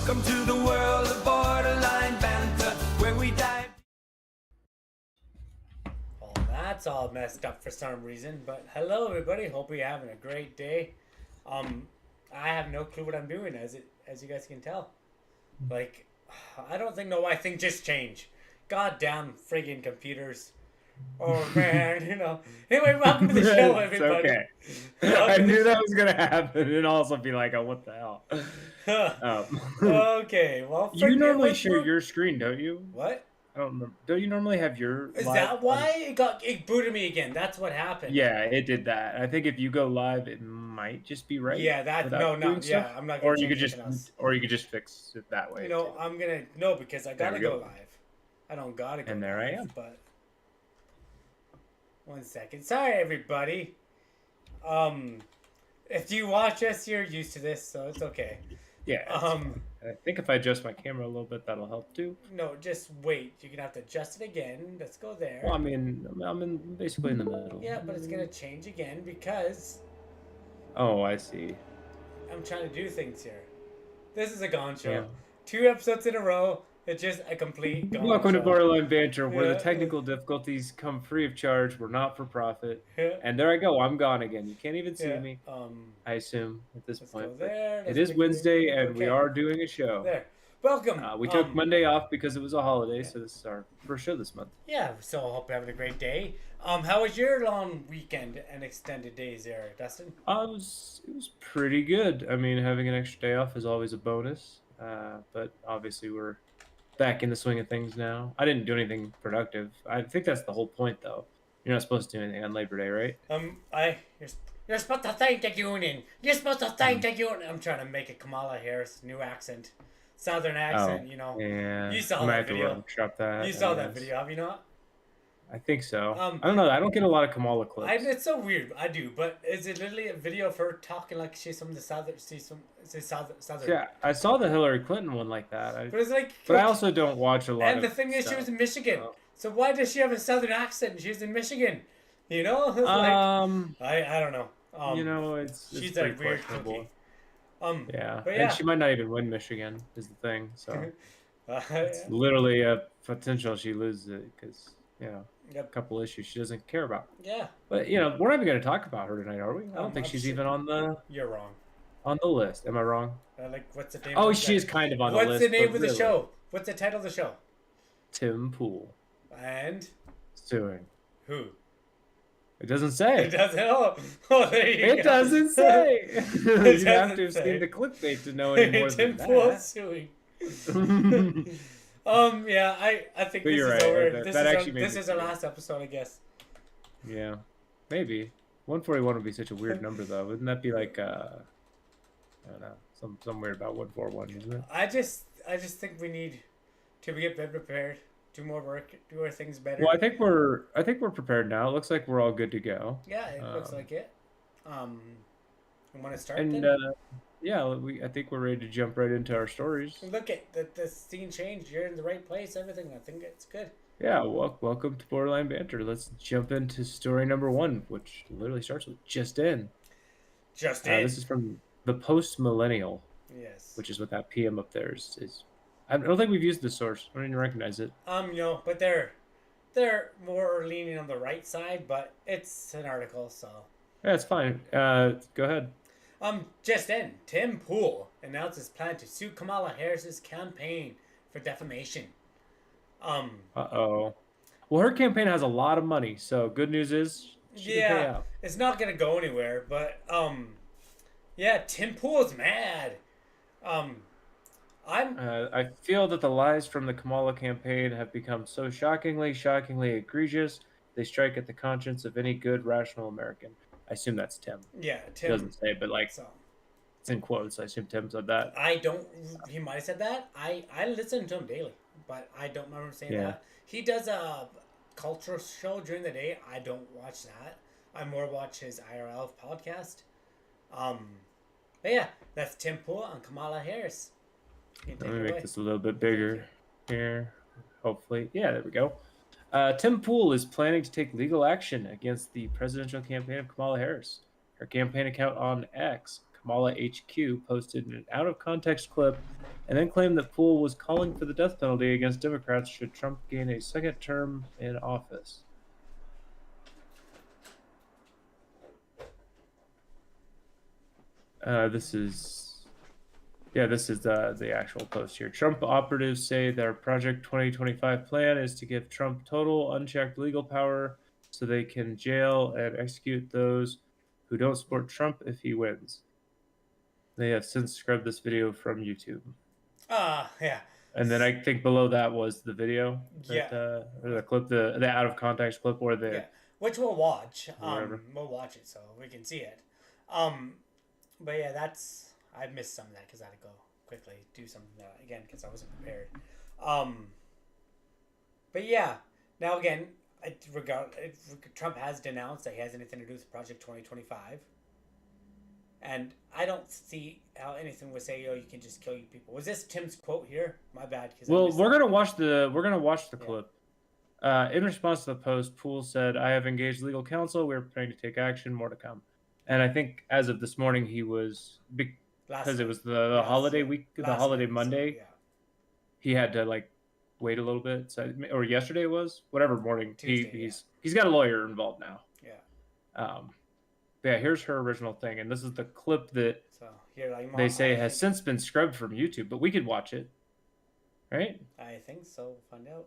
Welcome to the world of borderline banter, where we dive. Oh, that's all messed up for some reason. But hello, everybody. Hope you're having a great day. I have no clue what I'm doing, as you guys can tell. Like, I don't think why things just change. Goddamn friggin' computers. Oh man, Anyway, welcome to the show, everybody. It's okay. I knew that was gonna happen, and also be like, "Oh, what the hell?" Okay, well, you normally share your screen, don't you? What? I don't remember. Don't you normally have your? Is that why it booted me again? That's what happened. Yeah, it did that. I think if you go live, it might just be right. Yeah, I'm not. Gonna or you could just fix it that way. I'm gonna because I gotta go live. I don't gotta go. And there live, I am. But 1 second. Sorry, everybody. If you watch us, you're used to this, so it's okay. Yeah. I think if I adjust my camera a little bit, that'll help too. No, just wait. You're gonna have to adjust it again. Let's go there. Well, I'm basically in the middle. Yeah, but it's gonna change again because. Oh, I see. I'm trying to do things here. This is a gone show. Yeah. 2 episodes in a row. It's just a complete gone Welcome show. to Borderline Banter, where the technical difficulties come free of charge. We're not for profit. And there I go. I'm gone again. You can't even see me. I assume at this point. It is Wednesday, and we are doing a show. There. Welcome. We took Monday off because it was a holiday, so this is our first show this month. Yeah, so I hope you're having a great day. How was your long weekend and extended days there, Dustin? It was pretty good. I mean, having an extra day off is always a bonus. But obviously we're back in the swing of things now. I didn't do anything productive. I think that's the whole point, though. You're not supposed to do anything on Labor Day, right? You're supposed to thank the union. You're supposed to thank the union. I'm trying to make a Kamala Harris new accent, Southern accent. Yeah. You saw that video. You saw that video, have you not? I think so. I don't know. I don't get a lot of Kamala clips. It's so weird. I do, but is it literally a video of her talking like she's from the Southern? Southern. Yeah, I saw the Hillary Clinton one like that. But it's like. But I also don't watch a lot. And the thing is, she was in Michigan. So why does she have a Southern accent? She's in Michigan. I don't know. She's a weird cookie. Yeah. But And she might not even win Michigan is the thing. So it's literally a potential she loses it because a couple issues she doesn't care about. Yeah. But we're not even going to talk about her tonight, are we? I don't think she's even on the. You're wrong. On the list, am I wrong? What's the name? Oh, she is kind of on the list. What's the name of the show? What's the title of the show? Tim Pool. And Suing. Who? It doesn't say. It doesn't. Oh, there you go. It doesn't say. You have to have seen the clickbait to know any more than that. Tim Pool Suing. Yeah, I think this is over. This is our last episode, I guess. Yeah, maybe. 141 would be such a weird number, though. Wouldn't that be like, I don't know, some weird about 141, isn't it? I just think we need to get better prepared, do more work, do our things better. Well, I think we're prepared now. It looks like we're all good to go. Yeah, it looks like it. You want to start? And then? yeah, I think we're ready to jump right into our stories. Look at the scene changed. You're in the right place. Everything. I think it's good. Yeah, welcome to Borderline Banter. Let's jump into story number 1, which literally starts with "Just in." Just in. This is from the Post Millennial. Yes. Which is what that PM up there is. I don't think we've used the source. I don't even recognize it. But they're more leaning on the right side, but it's an article, so. Yeah, it's fine. Go ahead. Just in, Tim Pool announces plan to sue Kamala Harris's campaign for defamation. Uh-oh. Well, her campaign has a lot of money, so good news is she can pay out. It's not gonna go anywhere, but Tim Pool's mad. I feel that the lies from the Kamala campaign have become so shockingly egregious, they strike at the conscience of any good, rational American. I assume that's Tim. Yeah, Tim. It doesn't say, but it's in quotes. I assume Tim said that. He might have said that. I listen to him daily, but I don't remember him saying that. He does a cultural show during the day. I don't watch that. I more watch his IRL podcast. But yeah, that's Tim Pool and Kamala Harris. Let me make this a little bit bigger here. Hopefully. Yeah, there we go. Tim Pool is planning to take legal action against the presidential campaign of Kamala Harris. Her campaign account on X, Kamala HQ, posted an out-of-context clip and then claimed that Poole was calling for the death penalty against Democrats should Trump gain a second term in office. This is the actual post here. Trump operatives say their Project 2025 plan is to give Trump total unchecked legal power so they can jail and execute those who don't support Trump if he wins. They have since scrubbed this video from YouTube. Yeah. And then I think below that was the video, Yeah. or the clip, the out of context clip, or the which we'll watch. Whatever. We'll watch it so we can see it. But yeah, I missed some of that because I had to go quickly do something again because I wasn't prepared. But yeah, now again, Trump has denounced that he has anything to do with Project 2025. And I don't see how anything would say, "Oh, you can just kill you people." Was this Tim's quote here? My bad. Well, we're gonna watch the clip. In response to the post, Poole said, "I have engaged legal counsel. We're preparing to take action. More to come." And I think as of this morning, he was because it was the holiday week, the holiday Monday. So, he had to wait a little bit. So, or yesterday was whatever morning. Tuesday, he's got a lawyer involved now. Yeah. Yeah, here's her original thing, and this is the clip that they say has since been scrubbed from YouTube, but we could watch it, right? I think so. We'll find out.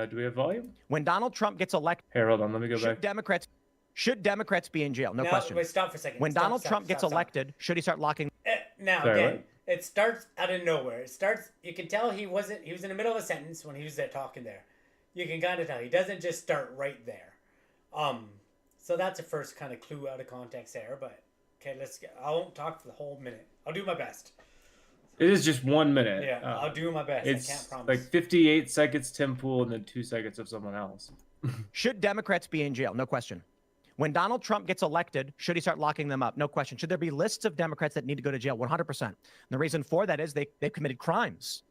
Do we have volume? When Donald Trump gets elected, here, hold on, let me go back. Should Democrats be in jail? No question. Wait, stop for a second. When Donald Trump gets elected, should he start locking? Now Sorry, again, what? it starts out of nowhere. It starts. You can tell he was in the middle of a sentence when he was there talking there. You can kind of tell he doesn't just start right there. So that's the first kind of clue out of context there. But okay, I won't talk for the whole minute. I'll do my best. It is just 1 minute. Yeah, I'll do my best. It's I can't promise. like 58 seconds Tim Pool and then 2 seconds of someone else. Should Democrats be in jail? No question. When Donald Trump gets elected, should he start locking them up? No question. Should there be lists of Democrats that need to go to jail? 100%. And the reason for that is they've committed crimes.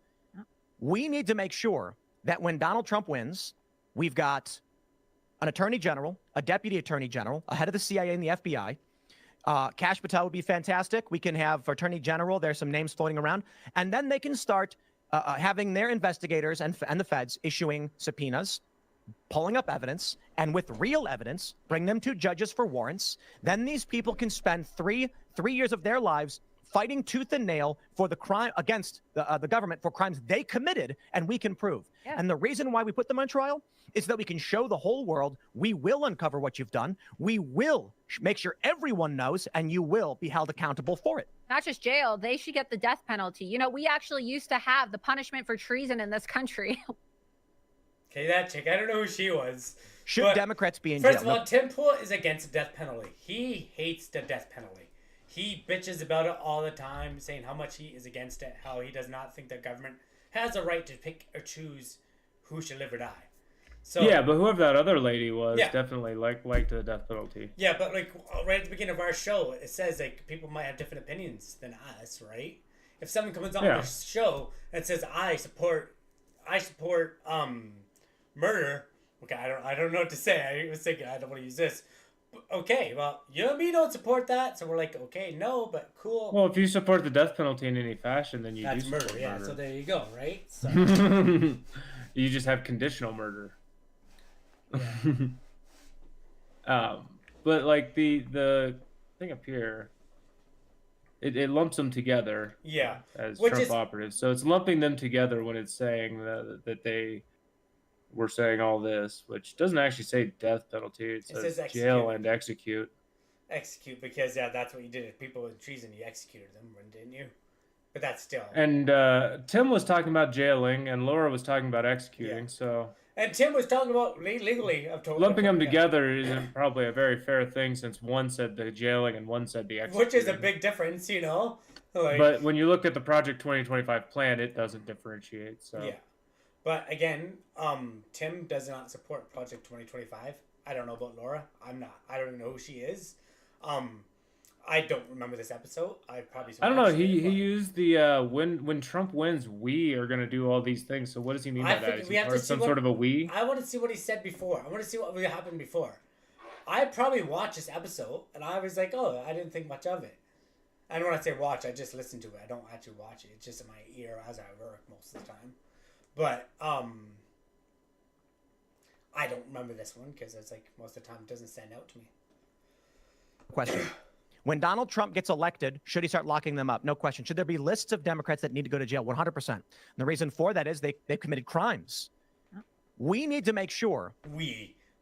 We need to make sure that when Donald Trump wins, we've got an attorney general, a deputy attorney general, a head of the CIA and the FBI. Kash Patel would be fantastic. We can have attorney general. There's some names floating around. And then they can start having their investigators and the feds issuing subpoenas, pulling up evidence, and with real evidence, bring them to judges for warrants. Then these people can spend three years of their lives fighting tooth and nail for the crime against the government for crimes they committed, and we can prove. Yeah. And the reason why we put them on trial is that we can show the whole world we will uncover what you've done. We will make sure everyone knows, and you will be held accountable for it. Not just jail, they should get the death penalty. You know, we actually used to have the punishment for treason in this country. Okay, that chick, I don't know who she was. Should Democrats be in jail? First of all, Tim Pool is against the death penalty. He hates the death penalty. He bitches about it all the time, saying how much he is against it, how he does not think the government has a right to pick or choose who should live or die. So yeah, but whoever that other lady was definitely liked the death penalty. Yeah, but right at the beginning of our show, it says people might have different opinions than us, right? If someone comes on the show and says I support murder, okay, I don't know what to say. I was thinking I don't want to use this. Okay, well, you and me don't support that, so we're like, okay, no, but cool. Well, if you support the death penalty in any fashion, then that's do murder. Support Yeah, murder. so there you go, right? So. You just have conditional murder. Yeah. But the thing up here, it lumps them together. Yeah. As Trump operatives, so it's lumping them together when it's saying that they were saying all this, which doesn't actually say death penalty. It says jail and execute. Execute, because that's what you did. If people with treason, you executed them, didn't you? But that's still. And Tim was talking about jailing, and Laura was talking about executing. Yeah. So. And Tim was talking about legally. Lumping them together isn't probably a very fair thing, since one said the jailing and one said the executing. Which is a big difference, you know. But when you look at the Project 2025 plan, it doesn't differentiate. So. Yeah. But again, Tim does not support Project 2025. I don't know about Laura. I don't know who she is. I don't remember this episode. I don't know. He used the when Trump wins, we are going to do all these things. So what does he mean by that? Is we have to see sort of a we? I want to see what he said before. I want to see what happened before. I probably watched this episode and I was like, oh, I didn't think much of it. And when I say watch, I just listen to it. I don't actually watch it. It's just in my ear as I work most of the time. But I don't remember this one because it's like most of the time it doesn't stand out to me. Question. When Donald Trump gets elected, should he start locking them up? No question. Should there be lists of Democrats that need to go to jail? 100%. And the reason for that is they've committed crimes. We need to make sure.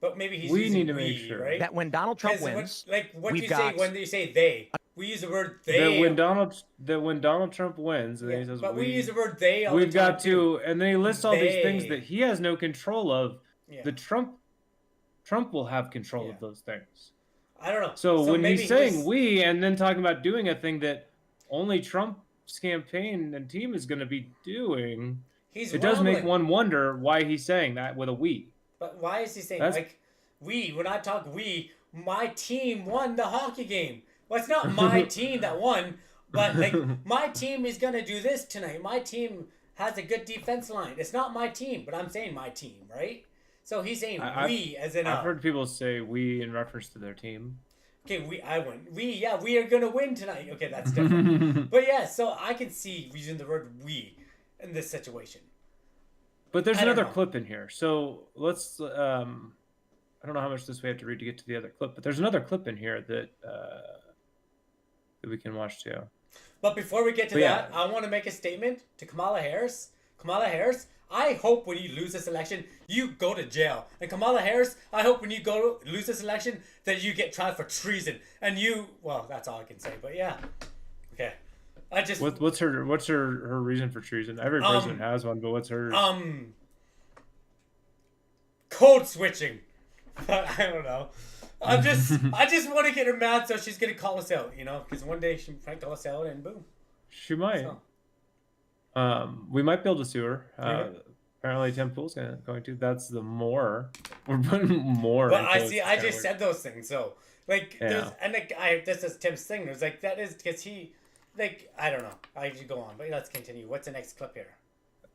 But maybe he's We using need to make sure right? That when Donald Trump 'Cause wins, what do we've you got, say when you say they? We use the word they. that when Donald Trump wins, and then he says, but we use the word they all we've the time got too. to, and then he lists all these things They. that he has no control of. Yeah. The Trump will have control of those things. I don't know. So when maybe he's saying just- we and then talking about doing a thing that only Trump's campaign and team is going to be doing, it does make one wonder why he's saying that with a we. But why is he saying That's- like we? When I talk we, my team won the hockey game. Well, it's not my team that won, but like my team is gonna do this tonight. My team has a good defense line. It's not my team, but I'm saying my team, right? So he's saying we as in. I've heard people say we in reference to their team. Okay, I win. We are gonna win tonight. Okay, that's different. But yeah, so I can see using the word we in this situation. But there's I don't another know. clip in here. So let's I don't know how much this we have to read to get to the other clip, but there's another clip in here that we can watch too. But before we get to that, I want to make a statement to Kamala Harris. Kamala Harris, I hope when you lose this election, you go to jail. And Kamala Harris, I hope when you lose this election, that you get tried for treason. And well, that's all I can say. But yeah, okay. I just what's her reason for treason? Every president has one, but what's her? Code switching. I don't know. I just want to get her mad, so she's gonna call us out, because one day she might call us out, and boom. She might. So. We might be able to sue her. Apparently, Tim Pool's going to. That's the more. We're putting more. But I just said those things, so like, yeah. This is Tim's thing. There's like that is because he, like, I don't know. I should go on, but let's continue. What's the next clip here?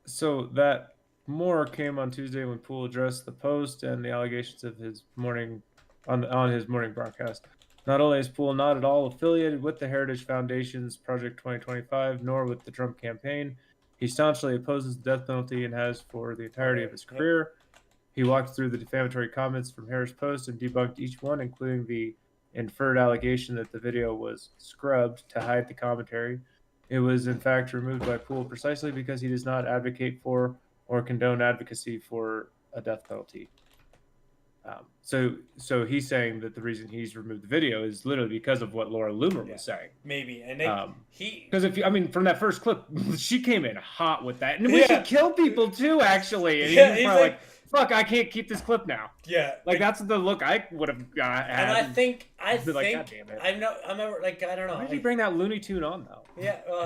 So that more came on Tuesday when Poole addressed the Post and the allegations of his morning on his morning broadcast. Not only is Poole not at all affiliated with the Heritage Foundation's Project 2025, nor with the Trump campaign, he staunchly opposes the death penalty and has for the entirety of his career. He walked through the defamatory comments from Harris Post and debunked each one, including the inferred allegation that the video was scrubbed to hide the commentary. It was in fact removed by Poole precisely because he does not advocate for or condone advocacy for a death penalty. So he's saying that the reason he's removed the video is literally because of what Laura Loomer was saying. Maybe, and because from that first clip, she came in hot with that, and we should kill people too, actually. And he's probably like, "Fuck, I can't keep this clip now." Yeah, like that's the look I would have had. And I think, like, God damn it. I remember, like, I don't know. Why did you bring that Looney Tune on though? Yeah, well,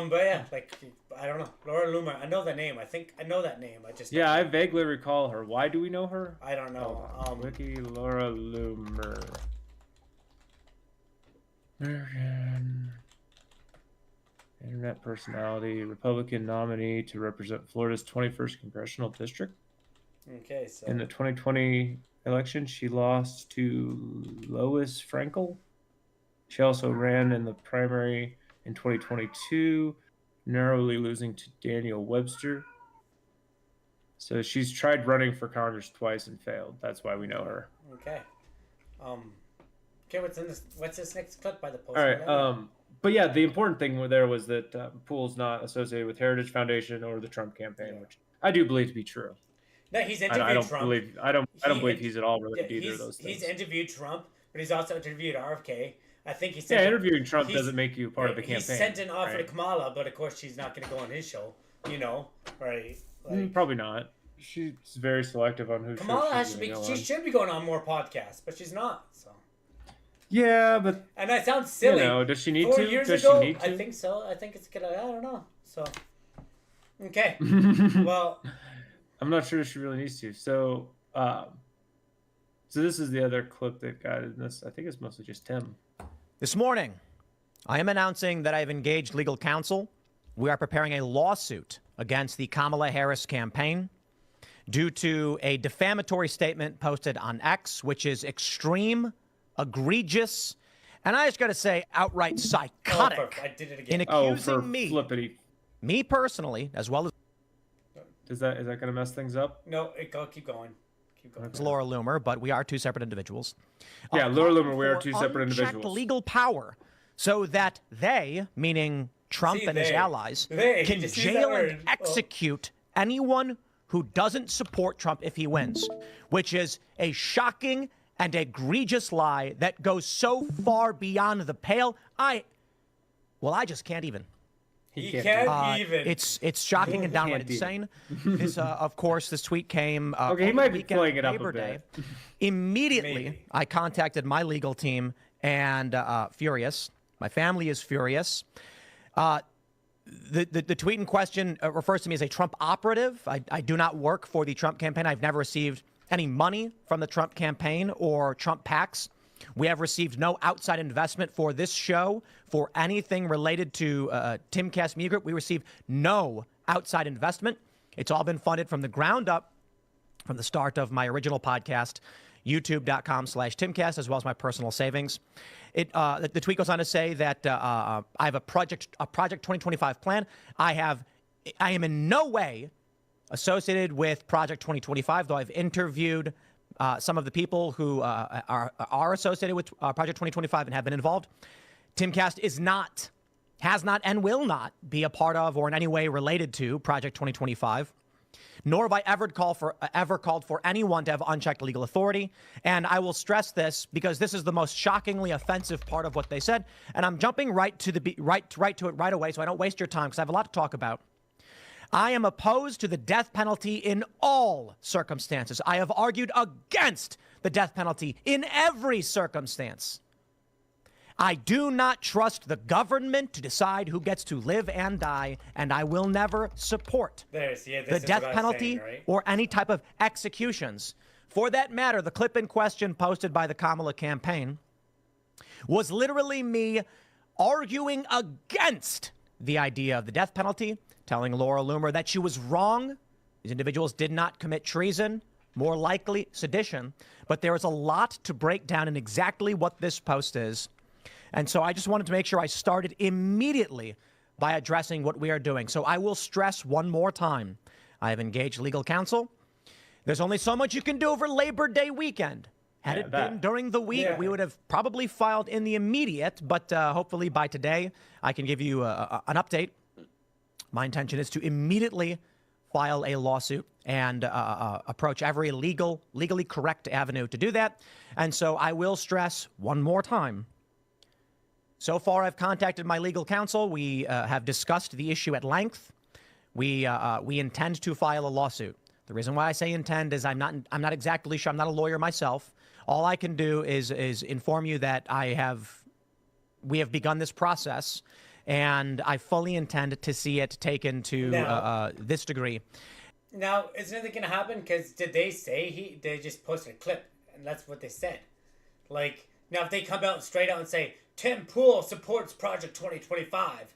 but yeah, like, I don't know. Laura Loomer, I know that name. I think I know that name. I just I vaguely recall her. Why do we know her? I don't know. Wiki Laura Loomer. Internet personality, Republican nominee to represent Florida's 21st congressional district. Okay, so in the 2020 election, she lost to Lois Frankel. She also ran in the primary in 2022, narrowly losing to Daniel Webster. So she's tried running for Congress twice and failed. That's why we know her. Okay. Okay, what's this next clip by the Post? All right. But yeah, the important thing there was that Poole's not associated with Heritage Foundation or the Trump campaign, which I do believe to be true. No, he's interviewed Trump. I don't believe he's at all related to either of those things. He's interviewed Trump, but he's also interviewed RFK. I think he said interviewing Trump doesn't make you part of the campaign. He sent an offer to Kamala, but of course she's not going to go on his show. Right? Like, probably not. She's very selective on who. Kamala she should be going on more podcasts, but she's not. So. Yeah, but and that sounds silly. Does she need 4 to? years Does ago, she need to? I think so. I think it's gonna. I don't know. So. Okay. Well. I'm not sure she really needs to. So, so this is the other clip that got in this. I think it's mostly just Tim. This morning, I am announcing that I've engaged legal counsel. We are preparing a lawsuit against the Kamala Harris campaign due to a defamatory statement posted on X, which is extreme, egregious, And I just got to say, outright psychotic I did it in again. accusing for me, flippity. me personally, as well Is that going to mess things up? No, keep going. Keep going. as Laura Loomer, but we are two separate individuals. Yeah, of Laura calling Loomer, we are for two separate unchecked individuals. legal power so that they, meaning Trump See, and his they. allies, They, can just use that jail word. and execute anyone who doesn't support Trump if he wins, which is a shocking and egregious lie that goes so far beyond the pale. I just can't even. He can't can't even. It's shocking and downright Can't even. insane. This, of course, this tweet came. Okay, he over might the be weekend playing of it up a Labor bit. Day. Immediately, Maybe. I contacted my legal team and furious. My family is furious. The tweet in question refers to me as a Trump operative. I do not work for the Trump campaign. I've never received any money from the Trump campaign or Trump PACs. We have received no outside investment for this show, for anything related to Timcast Media Group. We receive no outside investment. It's all been funded from the ground up from the start of my original podcast, youtube.com/Timcast, as well as my personal savings. The tweet goes on to say that I have a Project 2025 plan. I am in no way associated with Project 2025, though I've interviewed some of the people who are associated with Project 2025 and have been involved. Timcast has not, and will not be a part of or in any way related to Project 2025. Nor have I ever called for anyone to have unchecked legal authority. And I will stress this because this is the most shockingly offensive part of what they said. And I'm jumping right to it right away, so I don't waste your time because I have a lot to talk about. I am opposed to the death penalty in all circumstances. I have argued against the death penalty in every circumstance. I do not trust the government to decide who gets to live and die, and I will never support the death penalty or any type of executions. For that matter, the clip in question posted by the Kamala campaign was literally me arguing against the idea of the death penalty, telling Laura Loomer that she was wrong. These individuals did not commit treason, more likely sedition. But there is a lot to break down in exactly what this post is. And so I just wanted to make sure I started immediately by addressing what we are doing. So I will stress one more time. I have engaged legal counsel. There's only so much you can do over Labor Day weekend. Had it been during the week, we would have probably filed in the immediate, but hopefully by today, I can give you an update. My intention is to immediately file a lawsuit and approach every legally correct avenue to do that. And so I will stress one more time. So far, I've contacted my legal counsel. We have discussed the issue at length. We intend to file a lawsuit. The reason why I say intend is I'm not exactly sure. I'm not a lawyer myself. All I can do is inform you that we have begun this process, and I fully intend to see it taken to this degree. Now, isn't it going to happen? Because did they say they just posted a clip, and that's what they said. Like, now if they come out straight out and say, Tim Pool supports Project 2025,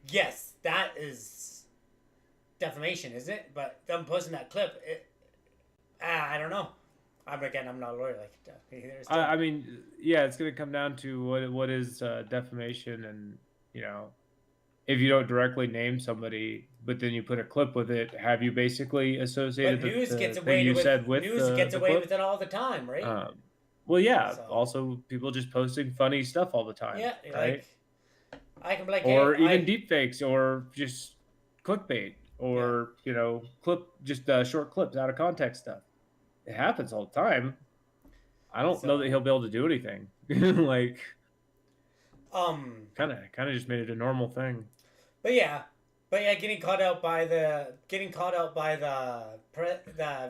yes, that is defamation, isn't it? But them posting that clip, I don't know. I'm not a lawyer like either. I mean, yeah, it's going to come down to what is defamation, and if you don't directly name somebody, but then you put a clip with it, have you basically associated but news the gets thing away you with said with news gets the away clip? with it all the time, right? Well, yeah. So- Also, people just posting funny stuff all the time. Yeah, right. like I can be like, Or hey, even deep fakes, or just clickbait, or short clips out of context stuff. It happens all the time. I don't know that he'll be able to do anything. Like, kind of just made it a normal thing. But yeah, getting caught out by the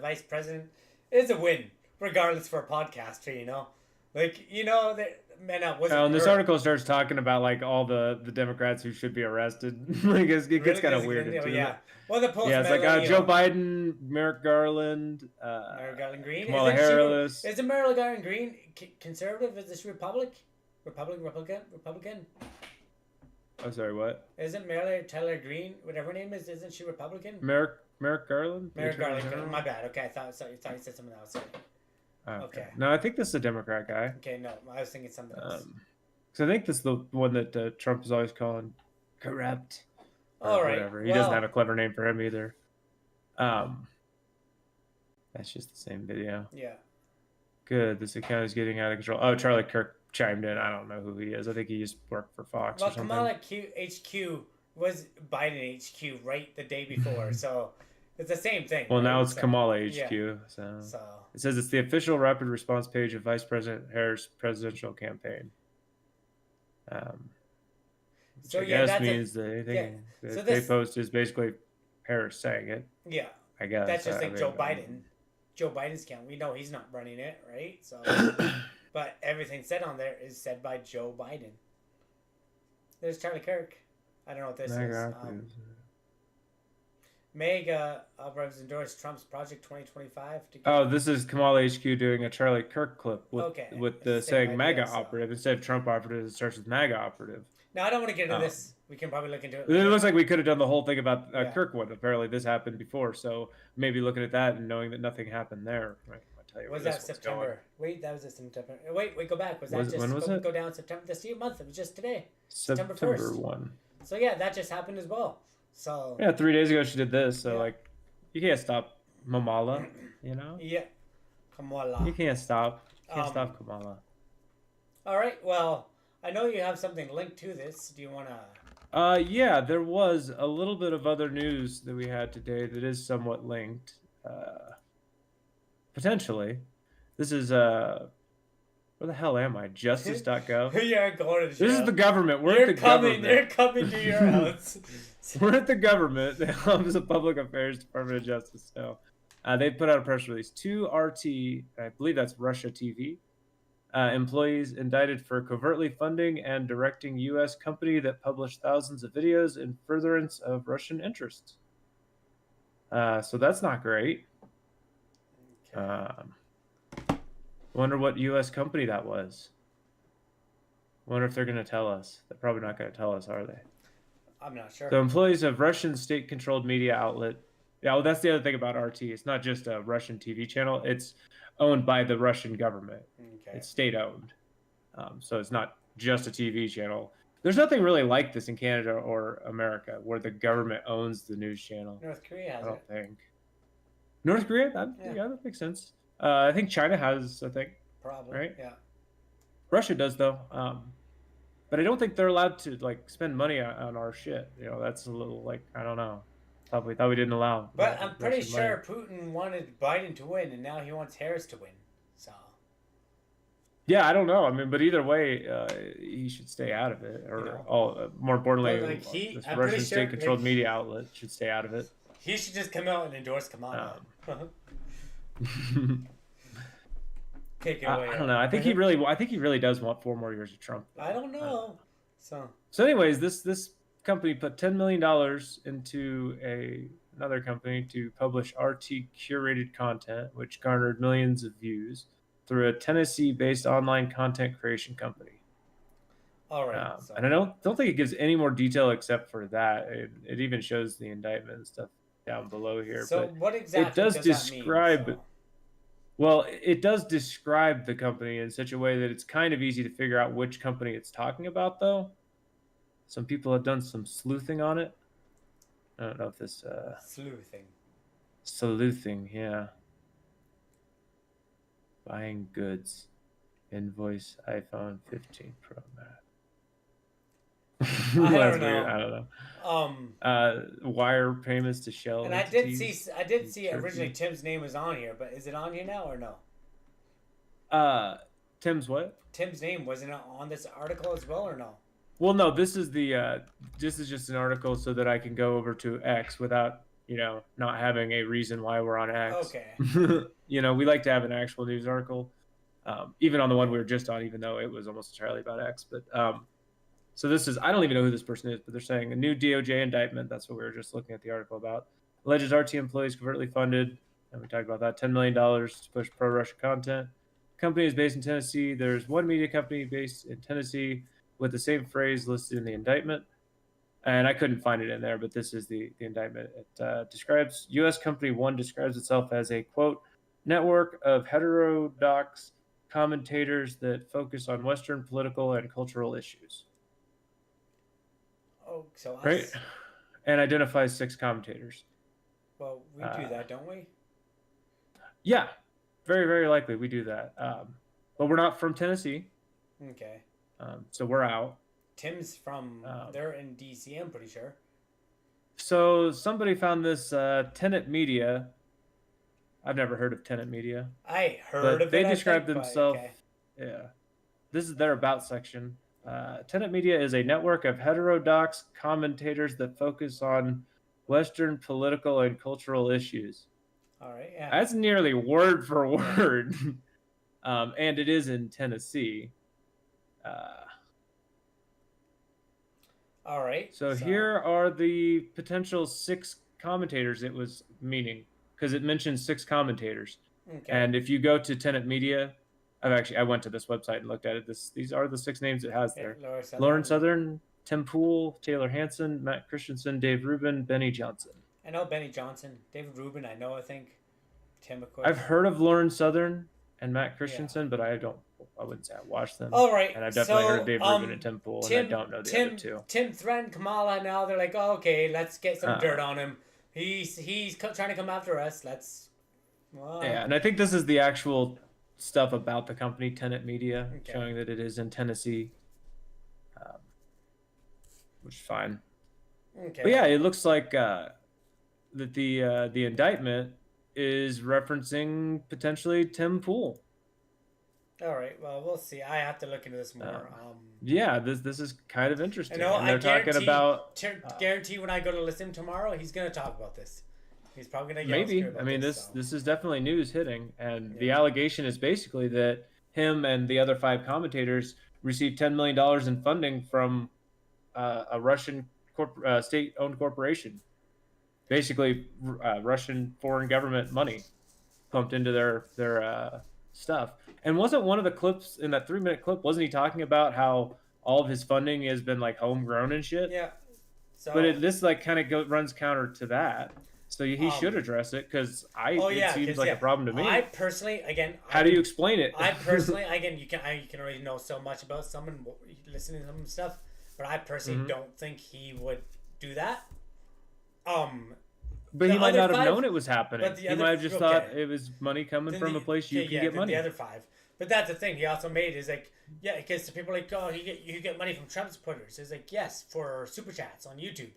vice president is a win, regardless for a podcaster. And this article starts talking about like all the Democrats who should be arrested. Like it gets kind of weird. Yeah. Well, the post. Yeah, it's like Joe Biden, Merrick Garland, Merrick Garland Green, Kamala Harris. Isn't Merrick Garland Green conservative? Is this Republican? Oh, sorry, what? Isn't Merrick Tyler Green, whatever her name is, isn't she Republican? Merrick Garland. Merrick Garland. My bad. Okay, I thought you said something else. Okay. No, I think this is a Democrat guy. Okay, no, I was thinking something else. Because I think that's the one that Trump is always calling corrupt. Or All right. whatever. He doesn't have a clever name for him either. That's just the same video. Yeah. Good. This account is getting out of control. Oh, Charlie Kirk chimed in. I don't know who he is. I think he used to work for Fox or something. Kamala HQ was Biden HQ right the day before, so it's the same thing. Well, right? now it's So, Kamala HQ. yeah. So So it says it's the official rapid response page of Vice President Harris' presidential campaign. Which So, I yeah, guess that's means that anything So that this- they post is basically Harris saying it. yeah, I guess that's just I like mean, Joe Biden. Joe Biden's account. We know he's not running it, right? So, but everything said on there is said by Joe Biden. There's Charlie Kirk. I don't know what this is. Mega Brothers endorsed Trump's Project 2025. Oh, this is Kamala HQ doing a Charlie Kirk clip with Okay. the Same saying idea, MAGA so. operative instead of Trump operative. It starts with MAGA operative. Now I don't want to get into this. We can probably look into it. It looks like we could have done the whole thing about Yeah. Kirkwood. Apparently, this happened before, so maybe looking at that and knowing that nothing happened there. Right, I'll tell you Was where that this one's September? going. Wait, that was a September. Wait, go back. Was that just when was go, it? go down September? This year month. It was just today. September 1st. 1. So yeah, that just happened as well. So Yeah, 3 days ago she did this. So Yeah. like, you can't stop Momoa, you know. yeah, Kamala. You can't stop. You can't Um, stop Kamala. All right. Well, I know you have something linked to this. Do you want to? Yeah, there was a little bit of other news that we had today that is somewhat linked. Potentially. This is where the hell am I? Justice.gov. You're going to jail. This is the government. We're You're at the coming. government. You're coming to your house. We're at the government. The Office of Public Affairs, Department of Justice. So they put out a press release. 2 RT, I believe that's Russia TV, employees indicted for covertly funding and directing U.S. company that published thousands of videos in furtherance of Russian interests. So that's not great. Wonder what U.S. company that was. Wonder if they're going to tell us. They're probably not going to tell us, are they? I'm not sure. So employees of Russian state-controlled media outlet. Yeah, well, that's the other thing about RT. It's not just a Russian TV channel. It's owned by the Russian government. Okay. It's state-owned. So it's not just a TV channel. There's nothing really like this in Canada or America where the government owns the news channel. North Korea has I don't it. think. North Korea? Yeah. Yeah, that makes sense. I think China has, I think. Probably. Right? Yeah. Russia does, though. But I don't think they're allowed to like spend money on our shit. You know, that's a little like, I don't know. Thought we didn't allow. But I'm pretty Russian sure money. Putin wanted Biden to win, and now he wants Harris to win. So. Yeah, I don't know. I mean, but either way, he should stay out of it. Or, You know. more importantly, But, like, this I'm Russian pretty sure, state-controlled like, media outlet should stay out of it. He should just come out and endorse Kamala. Take it away. I don't know. I think he really does want 4 more years of Trump. I don't know. So anyways, this company put $10 million into another company to publish RT curated content, which garnered millions of views through a Tennessee-based online content creation company. all right. So. And I don't think it gives any more detail except for that. It even shows the indictment and stuff down below here. So but what exactly it does that describe. mean? So, Well, it does describe the company in such a way that it's kind of easy to figure out which company it's talking about, though. Some people have done some sleuthing on it. I don't know if this... sleuthing. Sleuthing, yeah. Buying goods. Invoice iPhone 15 Pro Max. I That's don't know. weird. I don't know. Wire payments to Shell. And I entities. did see Turkey. originally Tim's name was on here, but is it on here now or no? Tim's what? Tim's name wasn't it on this article as well or no? Well, no. This is just an article so that I can go over to X without not having a reason why we're on X. Okay. We like to have an actual news article, even on the one we were just on, even though it was almost entirely about X. But so this is, I don't even know who this person is, but they're saying a new DOJ indictment. That's what we were just looking at the article about. Alleges RT employees covertly funded, and we talked about that, $10 million to push pro-Russia content. Company is based in Tennessee. There's one media company based in Tennessee with the same phrase listed in the indictment. And I couldn't find it in there, but this is the indictment. It describes, U.S. Company 1 describes itself as a, quote, network of heterodox commentators that focus on Western political and cultural issues. Oh, so us. Right? And identifies 6 commentators. Well, we do that, don't we? Yeah, very, very likely we do that. But we're not from Tennessee. Okay. So we're out. Tim's from, they're in DC, I'm pretty sure. So somebody found this Tenet Media. I've never heard of Tenet Media. I heard But of it. they I describe think, but themselves. okay. Yeah. This is their about section. Tenet Media is a network of heterodox commentators that focus on Western political and cultural issues. All right. Yeah. That's nearly word for word. And it is in Tennessee. All right. So here are the potential 6 commentators it was meaning, because it mentions 6 commentators. Okay. And if you go to Tenet Media, I went to this website and looked at it. These are the 6 names it has there. Lauren Southern, Tim Pool, Taylor Hanson, Matt Christensen, Dave Rubin, Benny Johnson. I know Benny Johnson, David Rubin. I think Tim. Of course. I've heard of Lauren Southern and Matt Christensen, but I wouldn't say I watched them. All right. And I've definitely heard of Dave Rubin and Tim Pool, and I don't know the other 2. Tim threatened Kamala. Now they're like, oh, okay, let's get some dirt on him. He's trying to come after us. Let's. Well, yeah, and I think this is the actual stuff about the company, Tenet Media, showing that it is in Tennessee, which is fine. Okay. But yeah, it looks like that the indictment is referencing potentially Tim Pool. All right. Well, we'll see. I have to look into this more. Yeah, this is kind of interesting. I know. And they're talking about guarantee when I go to listen tomorrow, he's gonna talk about this. He's probably gonna maybe. I mean, this is definitely news hitting, and the allegation is basically that him and the other 5 commentators received $10 million in funding from a Russian state-owned corporation. Basically, Russian foreign government money pumped into their stuff. And wasn't one of the clips in that 3-minute clip? Wasn't he talking about how all of his funding has been like homegrown and shit? Yeah. So, but this like kind of runs counter to that. So he should address it, because it seems like a problem to me. I personally, again, how do you explain it? I personally, again, you can already know so much about someone listening to some stuff, but I personally don't think he would do that. But he might not have known it was happening. He might have just thought it was money coming from a place you can get money. The other 5. But that's the thing he also made is like, yeah, because people are like, oh, you get money from Trump supporters. It's like, yes, for super chats on YouTube.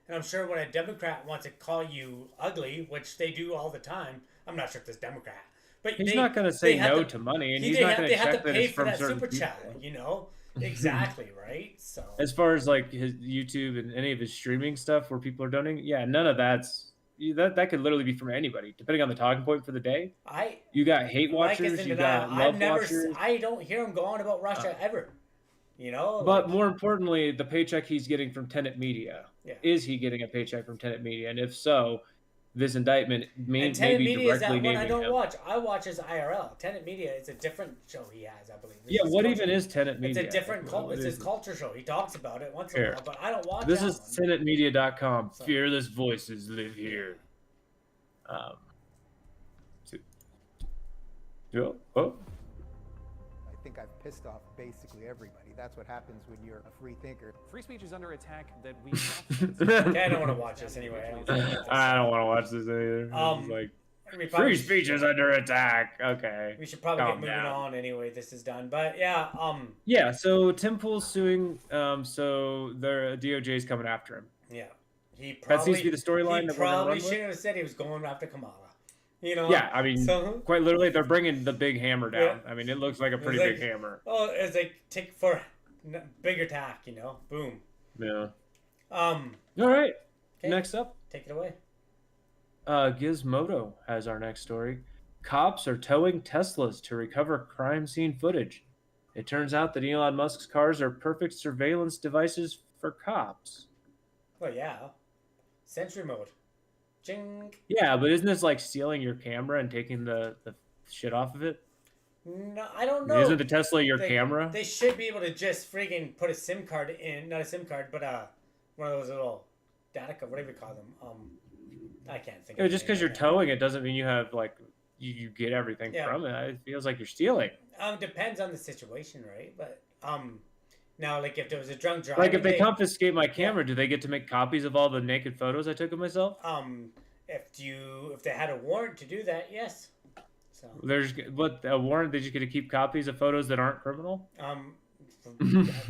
And I'm sure when a Democrat wants to call you ugly, which they do all the time, I'm not sure if this Democrat, but he's not going to say no to money, and he's not going to check that it's from certain people. Chat, you know, exactly right. So as far as like his YouTube and any of his streaming stuff where people are donating, yeah, none of that could literally be from anybody, depending on the talking point for the day. You got hate watchers, you got love watchers. I don't hear him go on about Russia ever. You know, but more importantly, the paycheck he's getting from Tenet Media. Yeah. Is he getting a paycheck from Tenet Media? And if so, this indictment may be directly naming him. Tenet Media is that one I don't watch. I watch his IRL. Tenet Media is a different show he has, I believe. Yeah, what even is Tenet Media? It's a different it's his culture show. He talks about it once in a while, but I don't watch this is tenetmedia.com. So. Fearless voices live here. I think I've pissed off basically everybody. That's what happens when you're a free thinker. Free speech is under attack that we I don't want to watch this anyway. I don't want to watch this either. Free speech is under attack. Okay. We should probably get moving on anyway. This is done. But yeah, yeah, so Tim Pool's suing, so their DOJ is coming after him. Yeah. That seems to be the storyline that we're going to run with. He probably shouldn't have said he was going after Kamala. You know? Yeah, I mean, quite literally, they're bringing the big hammer down. Yeah. I mean, it looks like a pretty big hammer. Oh, it's like take for bigger tack, you know? Boom. Yeah. All right. Okay. Next up. Take it away. Gizmodo has our next story. Cops are towing Teslas to recover crime scene footage. It turns out that Elon Musk's cars are perfect surveillance devices for cops. Well, yeah. Sentry mode. Ching. Yeah, but isn't this like stealing your camera and taking the shit off of it? No, I don't know. Isn't the Tesla your camera? They should be able to just friggin' put a SIM card in, not a SIM card, but one of those little data card, whatever you call them. I can't think. Yeah, just because you're towing it doesn't mean you have like you get everything Yeah. from it. It feels like you're stealing. Depends on the situation, right? But now like if there was a drunk driver, Like if they confiscate my camera, do they get to make copies of all the naked photos I took of myself? if they had a warrant to do that, yes. So There's a warrant that you get to keep copies of photos that aren't criminal.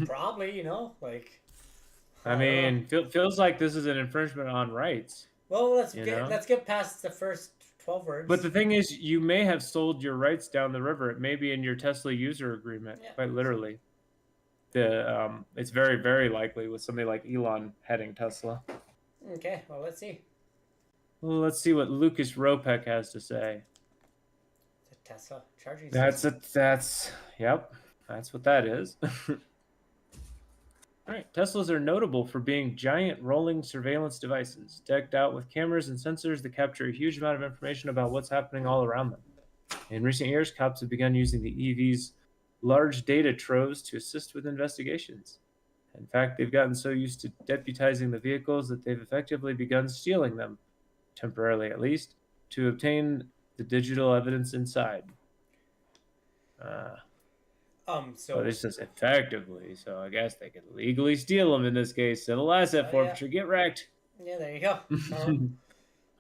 probably, like. I mean, feels like this is an infringement on rights. Well, let's You get know? let's get past the first 12 words. But the thing is, you may have sold your rights down the river. It may be in your Tesla user agreement, quite literally. It's very, very likely with somebody like Elon heading Tesla. Okay, well, let's see. Well, let's see what Lucas Ropek has to say. The Tesla charging That's station. That's what that is. All right, Teslas are notable for being giant rolling surveillance devices decked out with cameras and sensors that capture a huge amount of information about what's happening all around them. In recent years, cops have begun using the EV's large data troves to assist with investigations. In fact, they've gotten so used to deputizing the vehicles that they've effectively begun stealing them, temporarily at least, to obtain the digital evidence inside. So Well, this says effectively, so I guess they could legally steal them in this case. Civil asset forfeiture, get wrecked. yeah, there you go.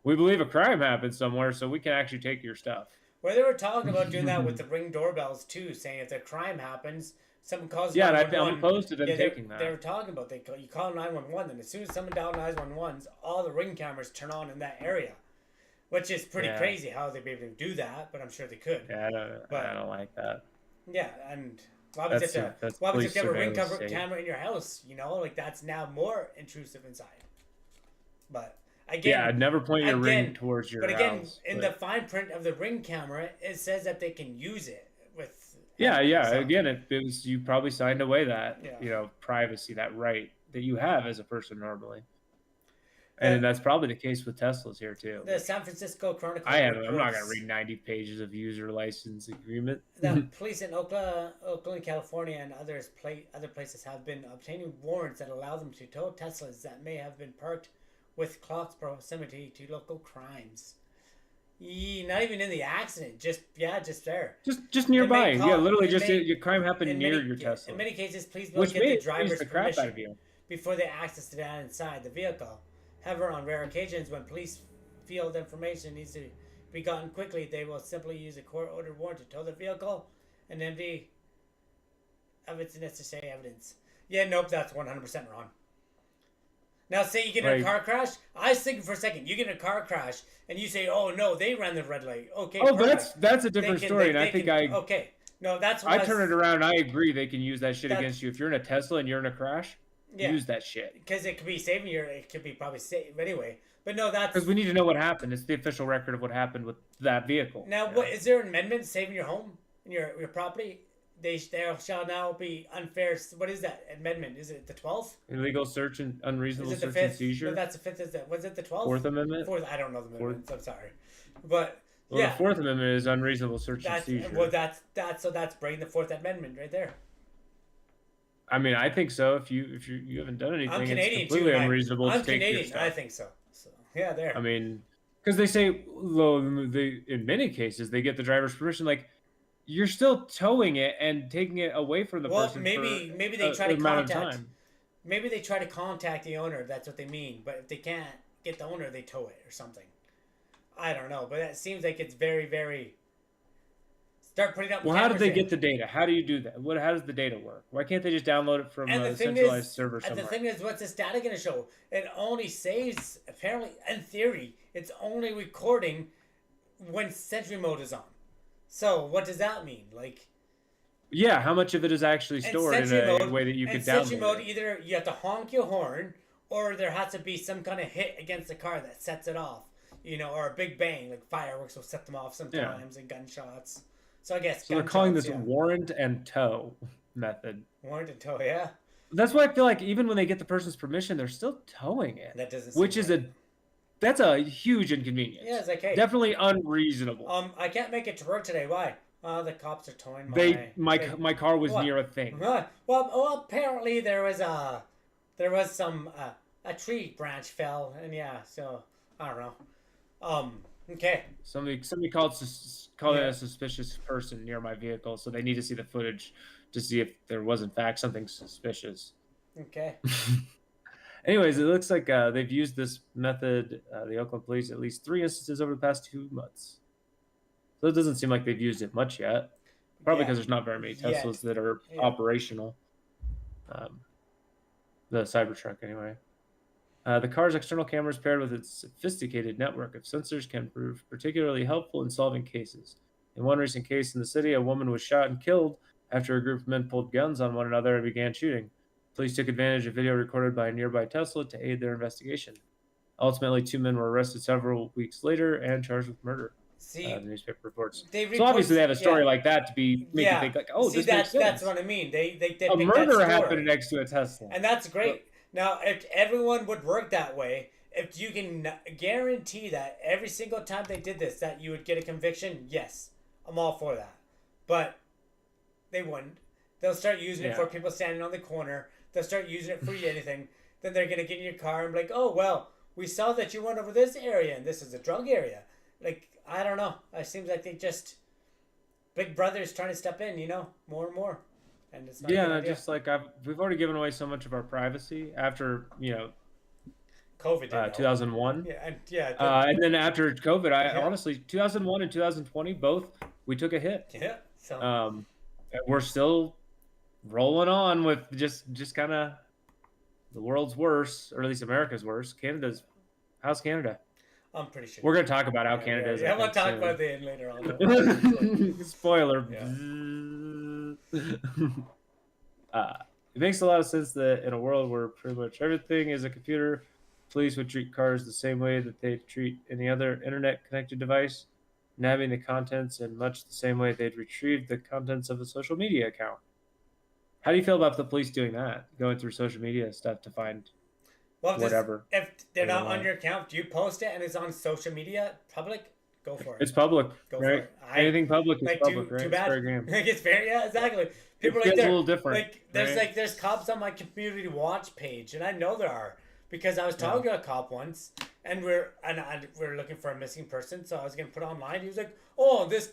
We believe a crime happened somewhere, so we can actually take your stuff. Where they were talking about doing that with the Ring doorbells too, saying if a crime happens, someone calls. Yeah, and 911, I'm opposed to them taking that. They were talking about you call 911, and as soon as someone dials 911, all the Ring cameras turn on in that area, which is pretty crazy how they'd be able to do that, but I'm sure they could. Yeah, I don't like that. Yeah, and what happens if you have a Ring camera in your house? Like that's now more intrusive inside. But again, yeah, I'd never point your Ring towards your house. But again, in the fine print of the Ring camera, it says that they can use it with. Yeah. Again, it was you probably signed away that privacy, that right that you have as a person normally. And that's probably the case with Teslas here too. The San Francisco Chronicle. I'm not going to read 90 pages of user license agreement. The police in Oakland, California, and other places have been obtaining warrants that allow them to tow Teslas that may have been parked with close proximity to local crimes. Not even in the accident, just there. Just nearby. Literally your crime happened near your Tesla. In many cases, please don't get the driver's permission of you before they access the data inside the vehicle. However, on rare occasions when police feel the information needs to be gotten quickly, they will simply use a court-ordered warrant to tow the vehicle and empty of its necessary evidence. Yeah, nope, that's 100% wrong. Now, say you get in a car crash. I was thinking for a second, you get in a car crash and you say, "Oh no, they ran the red light." Okay. Oh, but that's a different story, Okay. No, that's what I turn it around. I agree. They can use that shit against you if you're in a Tesla and you're in a crash. Yeah. Use that shit because it could be saving you. It could be probably saved anyway. But no, that's because we need to know what happened. It's the official record of what happened with that vehicle. Now, what is there an amendment saving your home and your property? There shall now be unfair. What is that amendment? Is it the 12th? Illegal search and unreasonable search and seizure. No, that's the 5th. Was it the 12th? Fourth Amendment. I don't know the amendments. I'm sorry, but the 4th Amendment is unreasonable search and seizure. Well, that's breaking the 4th Amendment right there. I mean, I think so. If you haven't done anything, I'm Canadian it's completely too. unreasonable I'm to take Canadian. your stuff. I think so. So yeah, there. I mean, because they say, in many cases, they get the driver's permission. Like, you're still towing it and taking it away from the person. Maybe they try to contact. Maybe they try to contact the owner. That's what they mean. But if they can't get the owner, they tow it or something. I don't know, but that seems like it's very, very. Start putting up. Well, how do they get the data? How do you do that? How does the data work? Why can't they just download it from a centralized server somewhere? And the thing is, what's this data going to show? It only saves, apparently, in theory, it's only recording when Sentry mode is on. So what does that mean? Like, yeah, how much of it is actually stored in a way that you could download? Sentry mode, either you have to honk your horn, or there has to be some kind of hit against the car that sets it off. Or a big bang, like fireworks will set them off sometimes, and gunshots. So I guess they're calling this warrant and tow method. Warrant and tow, yeah. That's why I feel like even when they get the person's permission, they're still towing it. That doesn't. Which is that's a huge inconvenience. Yeah, it's like, hey, definitely unreasonable. I can't make it to work today. Why? The cops are towing my car was near a thing. Well, apparently there was some a tree branch fell, and yeah, so I don't know. Okay. Somebody called in a suspicious person near my vehicle, so they need to see the footage to see if there was in fact something suspicious. Okay. Anyways, it looks like they've used this method, the Oakland police, at least 3 instances over the past 2 months. So it doesn't seem like they've used it much yet. Probably Yeah. because there's not very many Yet. Teslas that are Yeah. operational. The Cybertruck, anyway. The car's external cameras paired with its sophisticated network of sensors can prove particularly helpful in solving cases. In one recent case in the city, a woman was shot and killed after a group of men pulled guns on one another and began shooting. Police took advantage of video recorded by a nearby Tesla to aid their investigation. Ultimately, 2 men were arrested several weeks later and charged with murder. See, The newspaper reports. they So obviously, they have a story yeah. like that to be make you think like, oh, See, this makes that's sense. what I mean. They A picked that murder story. happened next to a Tesla. And that's great. Now, if everyone would work that way, if you can guarantee that every single time they did this, that you would get a conviction, yes, I'm all for that. But they wouldn't. They'll start using it for people standing on the corner. They'll start using it for anything. Then they're going to get in your car and be like, oh, well, we saw that you went over this area, and this is a drug area. Like, I don't know. It seems like they just... Big Brother's trying to step in, more and more. And it's not a good idea. just like we've already given away so much of our privacy after COVID did 2001. And then after COVID, honestly 2001 and 2020 both we took a hit. Yeah. So And we're still rolling on with just kind of the world's worst, or at least America's worst. How's Canada? I'm pretty sure. We're gonna talk about how Canada is. Yeah, we'll talk about it later on. Spoiler. Yeah. It makes a lot of sense that in a world where pretty much everything is a computer, police would treat cars the same way that they treat any other internet-connected device, nabbing the contents in much the same way they'd retrieve the contents of a social media account. How do you feel about the police doing that, going through social media stuff to find whatever? If they're not on your account, do you post it and it's on social media, public? Go for it. It's public, Go right? for it. Anything public is public, right? Too It's bad. fair game. Like, it's fair, yeah, exactly. People It like feels a little different, Like there's right? there's cops on my community watch page, and I know there are because I was talking to a cop once, and we're looking for a missing person, so I was gonna put it online. He was like, "Oh, this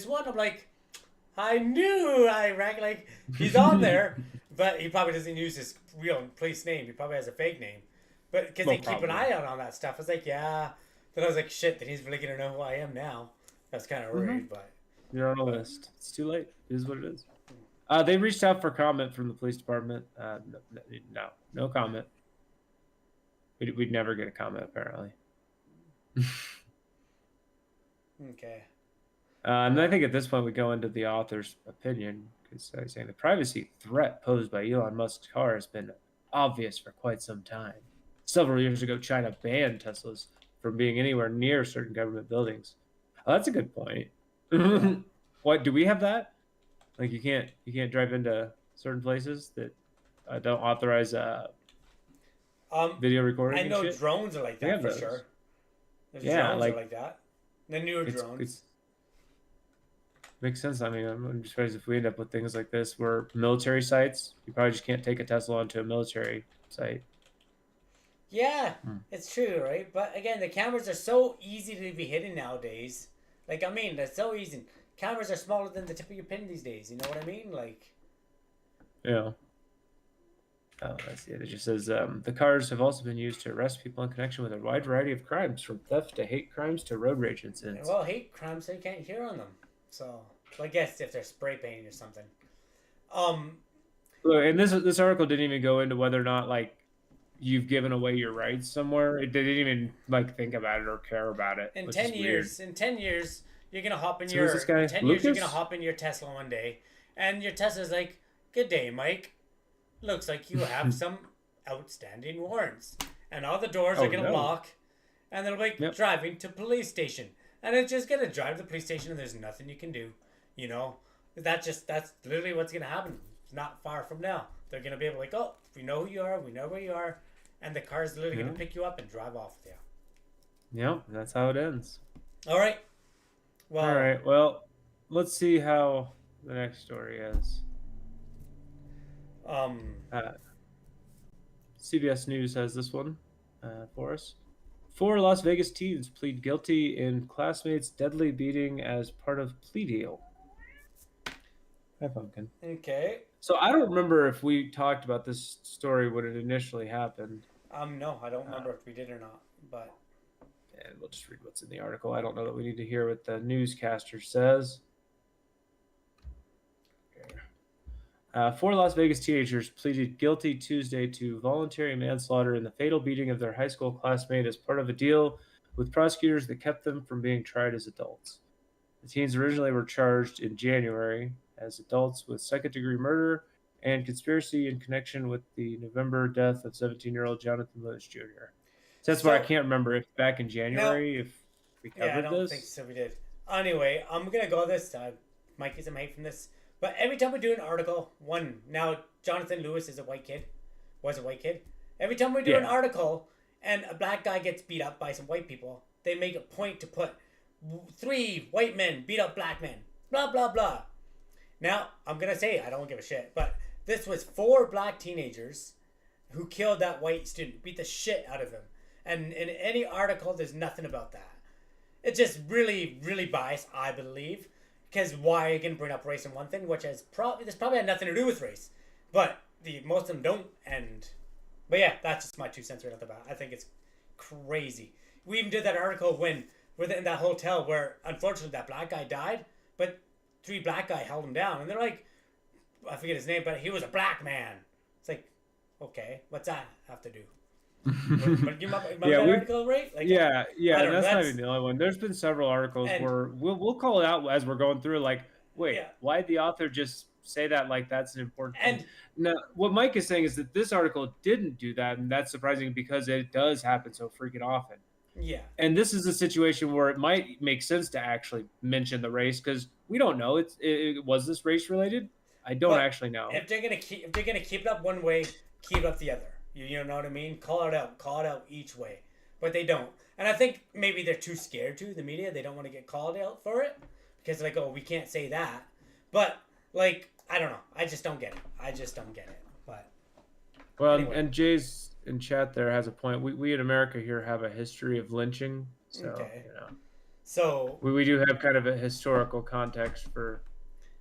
one." I'm like, I knew I ranked like he's on there, but he probably doesn't use his real police name. He probably has a fake name, but because they keep an eye out on that stuff. I was like, yeah. Then I was like, shit. Then he's really gonna know who I am now. That's kind of worried, but you're on a list. It's too late. It is what it is. They reached out for comment from the police department. No comment. We'd never get a comment apparently. okay. And I think at this point we go into the author's opinion, because he's saying the privacy threat posed by Elon Musk's car has been obvious for quite some time. Several years ago, China banned Teslas from being anywhere near certain government buildings. Oh, that's a good point. What, do we have that? Like you can't drive into certain places that don't authorize video recording. I know and shit? drones are like that for those. Sure. There's Yeah, drones like- are like that. The newer drones. Makes sense. I mean, I'm just surprised if we end up with things like this where military sites, you probably just can't take a Tesla onto a military site. Yeah, it's true, right? But again, the cameras are so easy to be hidden nowadays. Like, I mean, they're so easy. Cameras are smaller than the tip of your pin these days. You know what I mean? Like, Yeah. Oh, I see it. It just says the cars have also been used to arrest people in connection with a wide variety of crimes, from theft to hate crimes to road rage incidents. well, hate crimes, so you can't hear on them. So, I guess if they're spray painting or something. Look, and this article didn't even go into whether or not like you've given away your rights somewhere. It didn't even like think about it or care about it. In which 10 is years, weird. you're gonna hop in So your. who's this guy? In 10 years, you're Lucas? gonna hop in your Tesla one day, and your Tesla's like, "Good day, Mike. Looks like you have some outstanding warrants," and all the doors are gonna lock, and they'll be like, driving to police station, and it's just gonna drive to the police station, and there's nothing you can do. You know, that's literally what's gonna happen. It's not far from now. They're gonna be able to like, oh, we know who you are, we know where you are, and the car's literally gonna pick you up and drive off with you. Yep, that's how it ends. All right. Well, All right. Well, let's see how the next story is. Um. CBS News has this one for us. 4 Las Vegas teens plead guilty in classmates' deadly beating as part of plea deal. Hi, Pumpkin. Okay. So I don't remember if we talked about this story when it initially happened. No, I don't remember if we did or not, but And we'll just read what's in the article. I don't know that we need to hear what the newscaster says. 4 Las Vegas teenagers pleaded guilty Tuesday to voluntary manslaughter in the fatal beating of their high school classmate as part of a deal with prosecutors that kept them from being tried as adults. The teens originally were charged in January as adults with second-degree murder and conspiracy in connection with the November death of 17-year-old Jonathan Lewis Jr. So that's why I So- can't remember if back in January if we covered yeah, I don't this. think so. We did. Anyway, I'm gonna go this time. Might get some hate from this, but every time we do an article, now Jonathan Lewis is a white kid, was a white kid. Every time we do an article and a black guy gets beat up by some white people, they make a point to put 3 white men beat up black men. Blah blah blah. Now I'm gonna say I don't give a shit, but this was 4 black teenagers who killed that white student, beat the shit out of him. And in any article, there's nothing about that. It's just really, really biased, I believe. Because why are you going to bring up race in one thing, which has probably had nothing to do with race. But most of them don't. But yeah, that's just my 2 cents right off the bat. I think it's crazy. We even did that article when we're in that hotel where, unfortunately, that black guy died. But 3 black guys held him down. And they're like, I forget his name, but he was a black man. It's like, okay, what's that have to do? But you remember that article, right? Like, yeah, I don't that's know, not even the only one. There's been several articles where we'll call it out as we're going through. Like, wait, why'd the author just say that? Like, that's an important thing. Now, what Mike is saying is that this article didn't do that, and that's surprising because it does happen so freaking often. Yeah. And this is a situation where it might make sense to actually mention the race because we don't know. It was this race related? I don't actually know. If they're gonna keep it up one way, keep it up the other. You know what I mean? Call it out each way. But they don't. And I think maybe they're too scared to, the media. They don't want to get called out for it. Because they're like, oh, we can't say that. But, like, I don't know. I just don't get it. But well, anyway. And Jay's in chat there has a point. We in America here have a history of lynching. So, Okay. you know. So we do have kind of a historical context for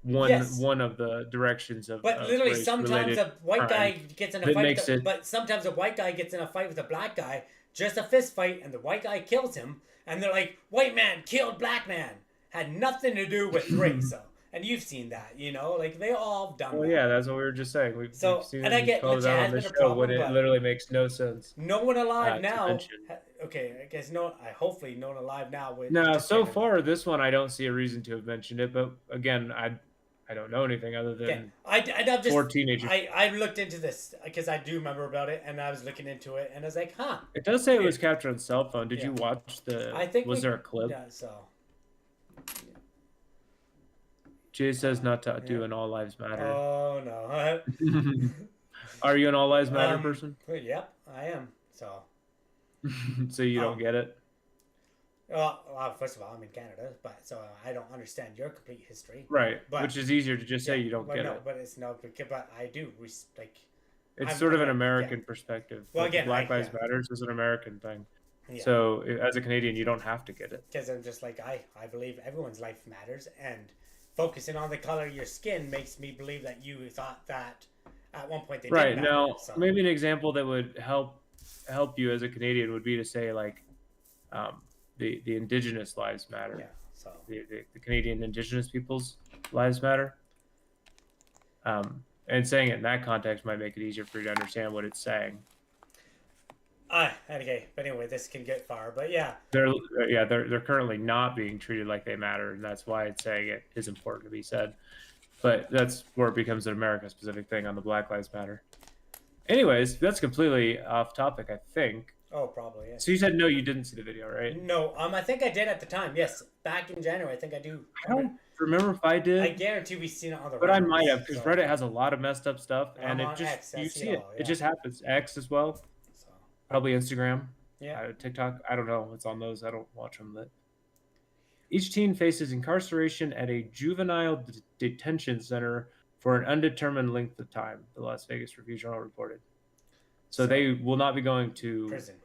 one of the directions of. But literally, sometimes a white guy gets in a fight. But sometimes a white guy gets in a fight with a black guy, just a fist fight, and the white guy kills him. And they're like, "White man killed black man." Had nothing to do with race, though. And you've seen that, you know, like they all done. Well, that. yeah, that's what we were just saying. We've seen and I get called it out has on the been a show problem, when it literally makes no sense. No one alive to now. mention. Okay, I guess hopefully no one alive now. No, so far this one I don't see a reason to have mentioned it, but again, I don't know anything other than I'm just 4 teenagers. I looked into this because I do remember about it, and I was looking into it, and I was like, huh. It does say it was captured on cell phone. Did you watch I think was there a clip? Yeah, so. Jay says not to do an All Lives Matter. Oh no. Are you an All Lives Matter person? Yep, I am. So. So you don't get it? Well, first of all, I'm in Canada, but so I don't understand your complete history. Right, but, which is easier to just say you don't get it. But it's no, but I do like. It's sort of an American perspective. Well, again, Black Lives Matters is an American thing. Yeah. So as a Canadian, you don't have to get it. Because I'm just like I believe everyone's life matters, and focusing on the color of your skin makes me believe that you thought that at one point they right did now. So. Maybe an example that would help you as a Canadian would be to say like, the Indigenous lives matter. Yeah. So the Canadian Indigenous people's lives matter. And saying it in that context might make it easier for you to understand what it's saying. Okay, but anyway, this can get far, but yeah. They're currently not being treated like they matter, and that's why it's saying it is important to be said. But that's where it becomes an America-specific thing on the Black Lives Matter. Anyways, that's completely off topic, I think. Oh, probably, yeah. So you said no, you didn't see the video, right? No, I think I did at the time. Yes, back in January, I think I do. I don't remember if I did. I guarantee we've seen it on the. But I might have, because Reddit has a lot of messed up stuff, and it just X, you see it. Yeah. It just happens. X as well. So. Probably Instagram. Yeah. TikTok. I don't know what's on those. I don't watch them. But each teen faces incarceration at a juvenile detention center for an undetermined length of time. The Las Vegas Review-Journal reported. So they will not be going to prison.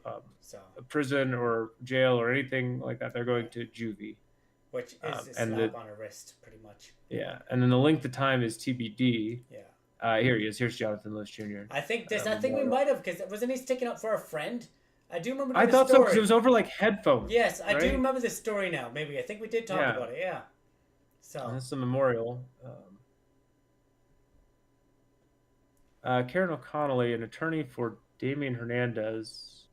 So prison or jail or anything like that. They're going to juvie. which is a and slap on a wrist, pretty much. Yeah, and then the length of time is TBD. Yeah. Here he is. Here's Jonathan Lewis Jr. I think we might have, because wasn't he sticking up for a friend? I do remember. I thought so, because it was over like headphones. Yes, I do right? remember this story now. Maybe I think we did talk about it. Yeah. So that's the memorial. Karen O'Connelly, an attorney for Damian Hernandez,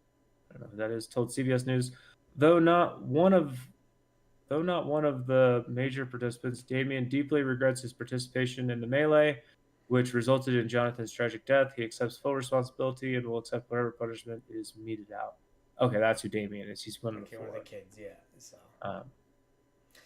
I don't know who that is, told CBS News, though not one of the major participants, Damian deeply regrets his participation in the melee, which resulted in Jonathan's tragic death. He accepts full responsibility and will accept whatever punishment is meted out. Okay, that's who Damian is. He's one of the four. One of the kids, yeah. So.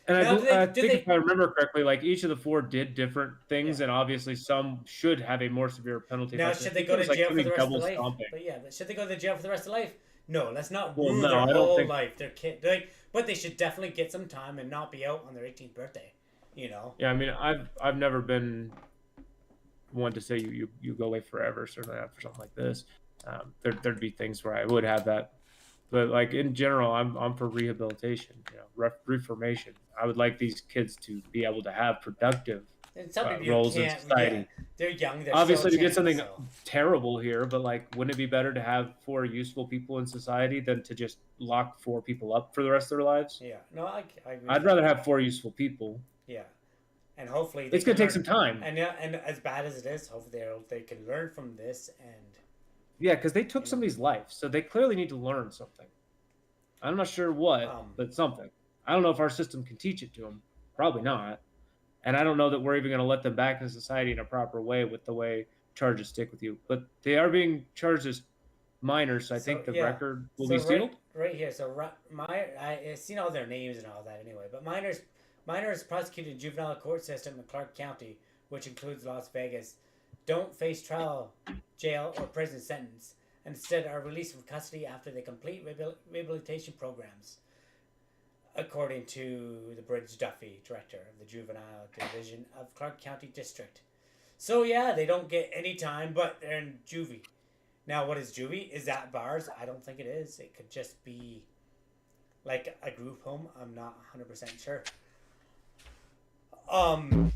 And now, I think if I remember correctly, like each of the four did different things, and obviously some should have a more severe penalty. Now, should they go to jail for the rest of their life? But should they go to jail for the rest of their life? No, let's not ruin their whole life. Their kid, but they should definitely get some time and not be out on their 18th birthday. You know. Yeah, I mean, I've never been one to say you go away forever, certainly not for something like this. There'd be things where I would have that. But like in general, I'm for rehabilitation, reformation. I would like these kids to be able to have productive roles in society. Yeah, they're young. They're obviously to get something terrible here, but like, wouldn't it be better to have 4 useful people in society than to just lock 4 people up for the rest of their lives? Yeah, no, I agree. I'd rather have 4 useful people. Yeah, and hopefully it's gonna take some time. And as bad as it is, hopefully they can learn from this and. Yeah, because they took somebody's life, so they clearly need to learn something. I'm not sure what, but something. I don't know if our system can teach it to them. Probably not. And I don't know that we're even going to let them back in society in a proper way with the way charges stick with you. But they are being charged as minors, so I think the record will be sealed. Right here. So I've seen all their names and all that anyway. But minors prosecuted in juvenile court system in Clark County, which includes Las Vegas, don't face trial, jail, or prison sentence, and instead are released from custody after they complete rehabilitation programs, according to the Bridge Duffy, director of the Juvenile Division of Clark County District. So yeah, they don't get any time, but they're in juvie. Now, what is juvie? Is that bars? I don't think it is. It could just be like a group home. I'm not 100% sure.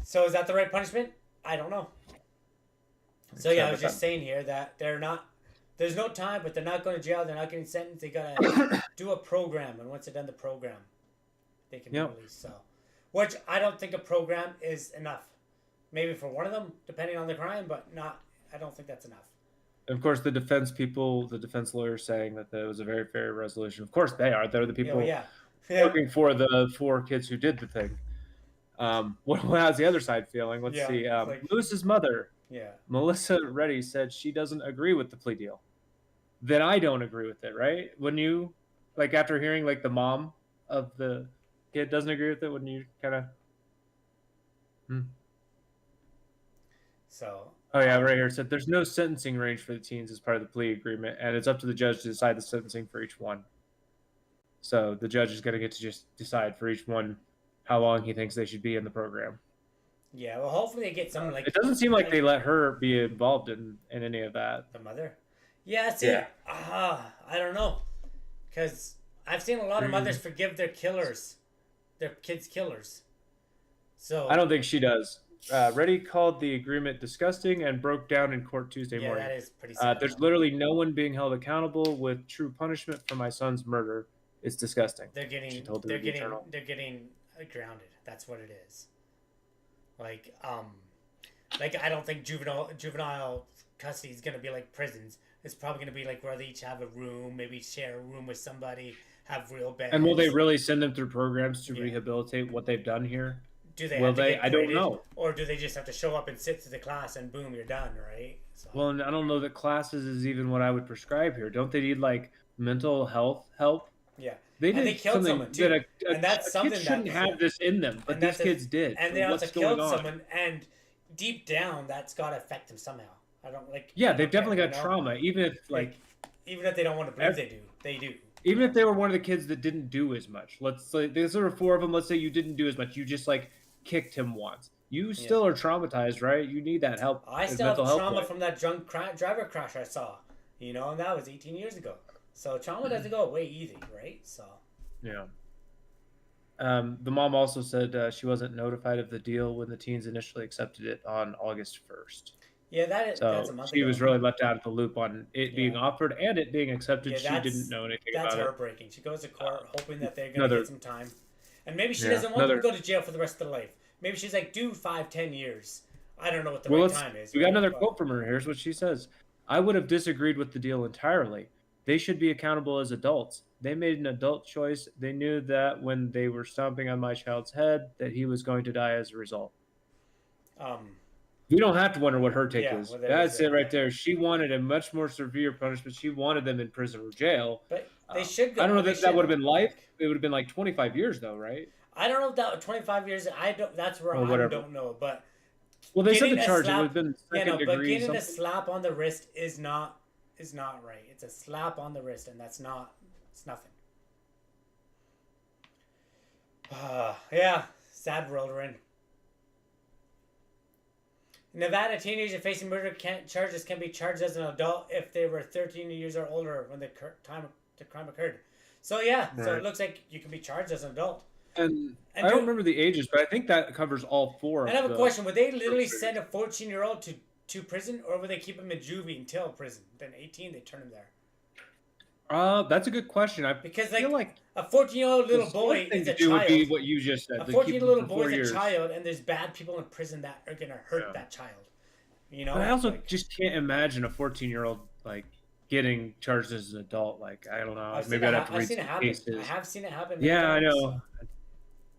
So is that the right punishment? I don't know. So yeah, I was just saying here that there's no time, but they're not going to jail. They're not getting sentenced. They gotta do a program, and once they're done the program, they can be released. So, which I don't think a program is enough. Maybe for one of them, depending on the crime, but not. I don't think that's enough. Of course, the defense lawyers saying that there was a very fair resolution. Of course, they are. They're the people working for the 4 kids who did the thing. How's the other side feeling? Let's see. Lewis's mother. Yeah. Melissa Reddy said she doesn't agree with the plea deal. Then I don't agree with it, right? When you, like, after hearing, like, the mom of the kid doesn't agree with it, when you kind of... So... Oh, yeah, right here. It said there's no sentencing range for the teens as part of the plea agreement, and it's up to the judge to decide the sentencing for each one. So the judge is going to get to just decide for each one how long he thinks they should be in the program. Yeah, well, hopefully they get some, like... It doesn't seem like they let her be involved in any of that. The mother? Yeah, see, I don't know. Because I've seen a lot of mothers forgive their killers. Their kids' killers. So... I don't think she does. Reddy called the agreement disgusting and broke down in court Tuesday morning. Yeah, that is pretty sad. There's literally no one being held accountable with true punishment for my son's murder. It's disgusting. They're getting grounded. That's what it is. Like I don't think juvenile custody is gonna be like prisons. It's probably gonna be like where they each have a room, maybe share a room with somebody, have real beds. And will they really send them through programs to rehabilitate what they've done here? Do they? Will they? I don't know. Or do they just have to show up and sit to the class and boom, you're done, right? So. Well, and I don't know that classes is even what I would prescribe here. Don't they need like mental health help? Yeah. They killed someone too, and that's something that shouldn't have this in them, but these kids did. And they also killed someone, and deep down, that's got to affect them somehow. I don't like. Yeah, they've definitely got trauma, even if even if they don't want to believe they do. Even if they were one of the kids that didn't do as much. Let's say there's sort of 4 of them. Let's say you didn't do as much. You just like kicked him once. You still are traumatized, right? You need that help. I still have trauma from that drunk driver crash I saw. You know, and that was 18 years ago. So trauma doesn't go away easy, right? So. Yeah. The mom also said she wasn't notified of the deal when the teens initially accepted it on August 1st. Yeah, that's a So month she ago. was really left out of the loop on it being Yeah. offered and it being accepted. Yeah, She didn't know anything that's about it. heartbreaking. She goes to court hoping that they're going to get some time. And maybe she Yeah, doesn't want them to go to jail for the rest of their life. Maybe she's like, do 5-10 years. I don't know what the right time is. We got right? another But- quote from her. Here's what she says. I would have disagreed with the deal entirely. They should be accountable as adults. They made an adult choice. They knew that when they were stomping on my child's head, that he was going to die as a result. We don't have to wonder what her take is. well, That's it right there. She wanted a much more severe punishment. She wanted them in prison or jail. But they should go. I don't know they that that should- would have been life. It would have been like 25 years, though, right? I don't know if that 25 years. I don't. That's where Or I whatever. don't know. But Well, they said getting the a charge it slap- would have been yeah, second no, but degree. getting a Something. slap on the wrist is not right. It's a slap on the wrist, and that's not. It's nothing. Yeah, sad world we're in. Nevada teenager facing murder charges can be charged as an adult if they were 13 years or older when the time the crime occurred. So yeah, so Right. it looks like you can be charged as an adult. And And I don't do- remember the ages, but I think that covers all four. And I have of a the- question: would they literally send a 14-year-old to prison, or would they keep him in juvie until prison? Then 18, they turn him there. That's a good question. I Because feel like a 14-year-old little the boy smart thing is to a do would be child. what you just said. A to 14 keep little him for boy 4 is years. a child, and there's bad people in prison that are gonna hurt Yeah. that child. You know. But I also like- just can't imagine a 14-year-old like getting charged as an adult. Like I don't know. I've Maybe seen I'd it have to I've read seen it some happen. cases. I have seen it happen. many Yeah, I times. know.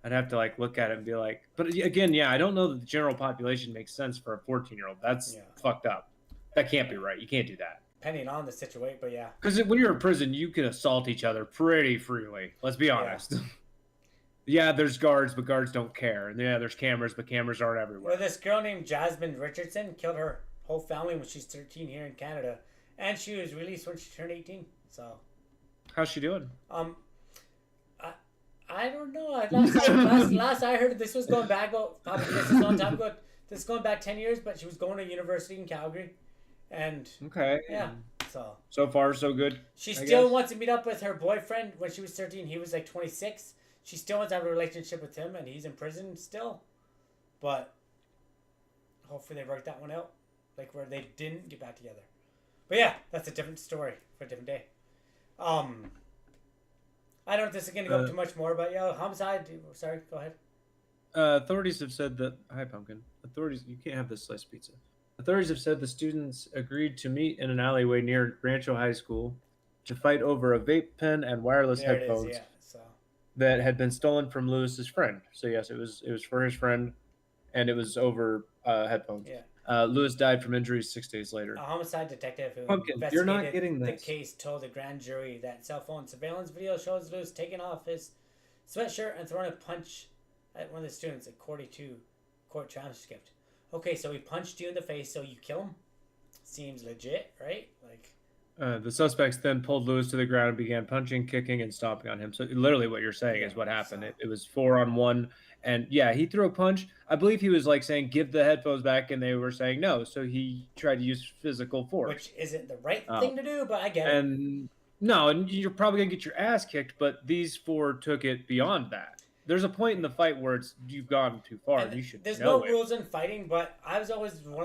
I'd have to like look at it and be like, but again, yeah, I don't know that the general population makes sense for a 14-year-old. That's Yeah. fucked up. That can't be right. You can't do that. Depending on the situation, but yeah. Because when you're in prison, you can assault each other pretty freely. Let's be honest. Yeah, there's guards, but guards don't care. And yeah, there's cameras, but cameras aren't everywhere. Well, this girl named Jasmine Richardson killed her whole family when she's 13 here in Canada, and she was released when she turned 18. So, How's she doing? I don't know. Last I heard, this was going back. Well, probably this is a long time ago. This is going back 10 years, but she was going to university in Calgary, and Okay. yeah. So So far, so good. she I still guess. wants to meet up with her boyfriend when she was 13. He was like 26. She still wants to have a relationship with him, and he's in prison still. But hopefully they work that one out, like where they didn't get back together. But yeah, that's a different story for a different day. I don't know if this is going to go too much more, but yeah, homicide. Sorry, go ahead. Authorities have said that. Hi, Pumpkin. Authorities, you can't have this sliced pizza. Authorities have said the students agreed to meet in an alleyway near Rancho High School to fight over a vape pen and wireless There it headphones is. Yeah. So that had been stolen from Lewis's friend. So yes, it was for his friend, and it was over headphones. yeah, Lewis died from injuries 6 days later. a homicide detective who Pumpkin, you're not investigated getting the this. case told the grand jury that cell phone surveillance video shows Lewis taking off his sweatshirt and throwing a punch at one of the students, according to court transcript. Okay, so he punched you in the face, so you kill him? Seems legit, right? Like, The suspects then pulled Lewis to the ground and began punching, kicking, and stomping on him. So literally what you're saying is what happened. so- It was 4-on-1. And yeah, he threw a punch. I believe he was like saying, give the headphones back. And they were saying no. So he tried to use physical force. which isn't the right Oh. thing to do, but I get it. And no, and you're probably going to get your ass kicked. But these four took it beyond that. There's a point in the fight where you've gone too far. And You should there's know no it. rules in fighting, but I was always and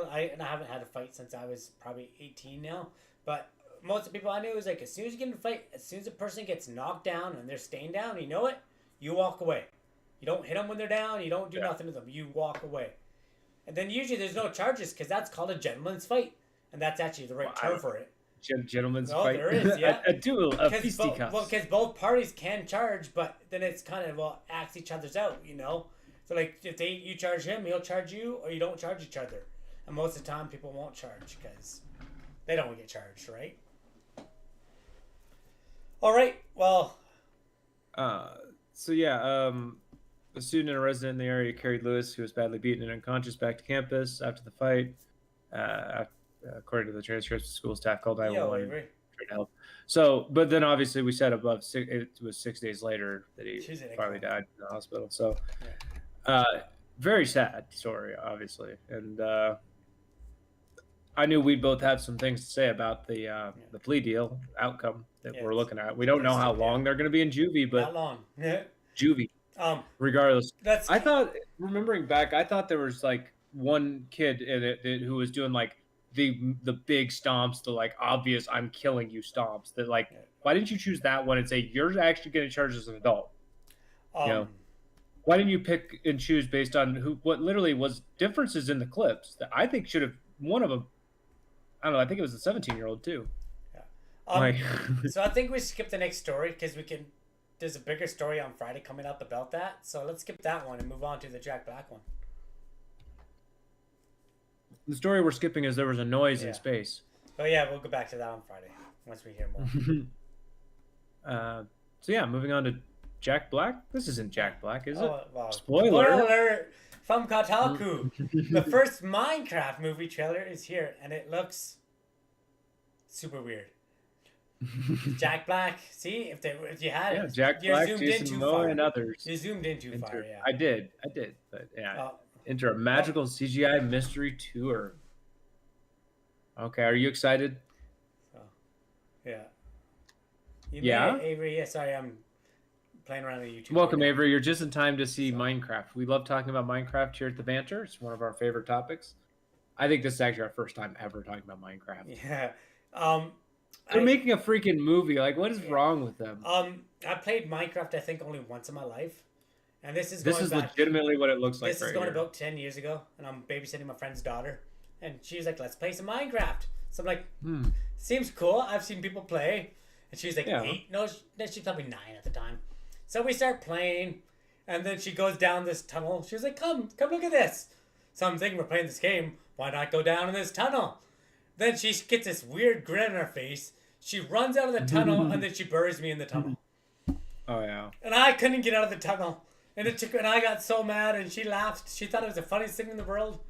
I haven't had a fight since I was probably 18 now. But most of the people I knew was like, as soon as you get in a fight, as soon as a person gets knocked down and they're staying down, you know it, you walk away. You don't hit them when they're down. You don't do nothing to them. You walk away. And then usually there's no charges because that's called a gentleman's fight, and that's actually the right Well, term for it. Gentleman's No, fight. there is, yeah. a duel of Because fisticuffs. both parties can charge, but then it's kind of axe each other's out, you know. So like if you charge him, he'll charge you, or you don't charge each other. And most of the time, people won't charge because they don't get charged, right? All right. Well, So yeah, a student and a resident in the area carried Lewis, who was badly beaten and unconscious, back to campus after the fight. According to the transcripts, the school staff called yeah, 911 Avery. trying to help. So, but then obviously we said above it was 6 days later that he She's in a finally coma. died in the hospital. So, very sad story, obviously, and I knew we'd both have some things to say about the plea deal outcome that Yeah, we're it's looking at. We don't know how interesting, long yeah. they're going to be in juvie, Not but long. juvie. Regardless, That's I thought, remembering back, I thought there was like one kid in it who was doing like the big stomps, the like obvious "I'm killing you" stomps. That like, why didn't you choose that one and say you're actually getting charged as an adult? You know, why didn't you pick and choose based on what literally was differences in the clips that I think should have one of them. I don't know. I think it was the 17-year-old too. Like, so I think we skip the next story because we can. There's a bigger story on Friday coming out about that. So let's skip that one and move on to the Jack Black one. the story we're skipping is there was a noise in space. Oh yeah, we'll go back to that on Friday once we hear more. So yeah, moving on to Jack Black. This isn't Jack Black, is it? Well, Spoiler alert from Kotaku. The first Minecraft movie trailer is here, and it looks super weird. Jack Black. See, if you had it, Jack you're Black, zoomed Jason in too Momoa, far. and others. You zoomed in too far. Yeah, I did, but yeah. Enter a magical CGI mystery tour. Okay, are you excited? Yeah. Yeah? Avery, yeah, sorry, I'm playing around on YouTube. Welcome, Avery. You're just in time to see Minecraft. We love talking about Minecraft here at the Banter. It's one of our favorite topics. I think this is actually our first time ever talking about Minecraft. Yeah. They're making a freaking movie. Like, what is wrong with them? I played Minecraft, I think, only once in my life. And this is legitimately what it looks like. This is going about 10 years ago, and I'm babysitting my friend's daughter. And she was like, let's play some Minecraft. So I'm like, seems cool. I've seen people play. And she was like 8. No, she's probably 9 at the time. So we start playing, and then she goes down this tunnel. She was like, come look at this. So I'm thinking, we're playing this game. Why not go down in this tunnel? Then she gets this weird grin on her face. She runs out of the tunnel, and then she buries me in the tunnel. Oh, yeah. And I couldn't get out of the tunnel. And I got so mad, and she laughed. She thought it was the funniest thing in the world.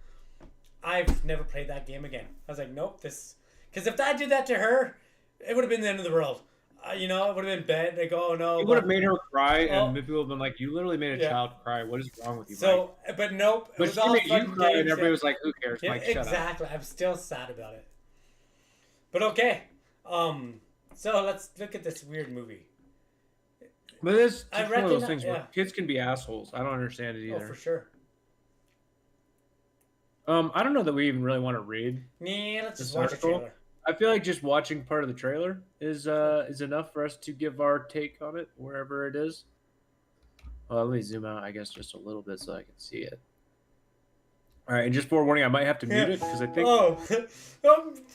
I've never played that game again. I was like, nope, because if I did that to her, it would have been the end of the world. It would have been bad. They go, oh no. It would have made her cry, and people would have been like, you literally made a child cry. What is wrong with you, Mike? But nope. But she made you cry, and everybody was like, who cares, Mike, shut up. Exactly. I'm still sad about it. But okay. So let's look at this weird movie. But it's one of those things where kids can be assholes. I don't understand it either. Oh, for sure. I don't know that we even really want to read. Yeah, let's just watch the trailer. I feel like just watching part of the trailer is enough for us to give our take on it, wherever it is. Well, let me zoom out, I guess, just a little bit so I can see it. All right, and just forewarning, I might have to mute it because I think...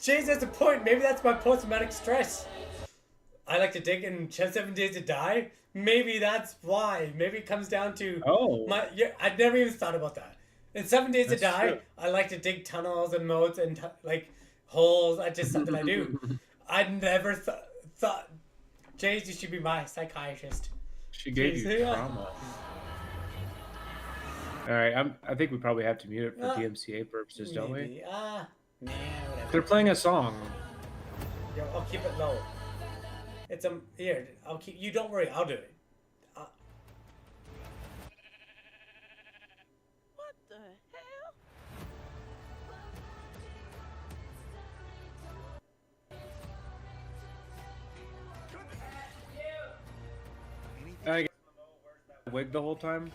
James, that's a point. Maybe that's my post-traumatic stress. I like to dig in 7 Days to Die. Maybe that's why. Maybe it comes down to... I'd never even thought about that. In 7 Days to Die, true. I like to dig tunnels and moats and holes. That's just something I do. I never thought, James, you should be my psychiatrist. She gave you trauma. All right, I think we probably have to mute it for DMCA purposes, don't we? Nah, whatever. They're playing a song. Yo, I'll keep it low. It's here. I'll keep you. Don't worry. I'll do it. What the hell? I guess Momoa wears that wig the whole time.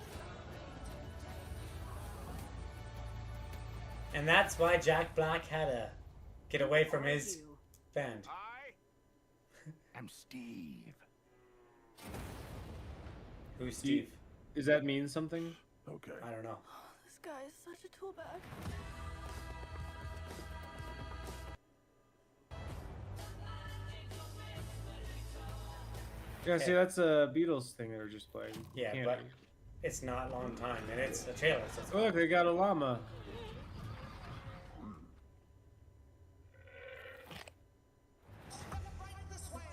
And that's why Jack Black had to get away from his band. I'm Steve. Who's Steve? Does that mean something? Okay. I don't know. This guy is such a tool bag. Yeah, see, that's a Beatles thing they were just playing. Yeah, but it's not a long time, and it's a trailer. So look, they got a llama.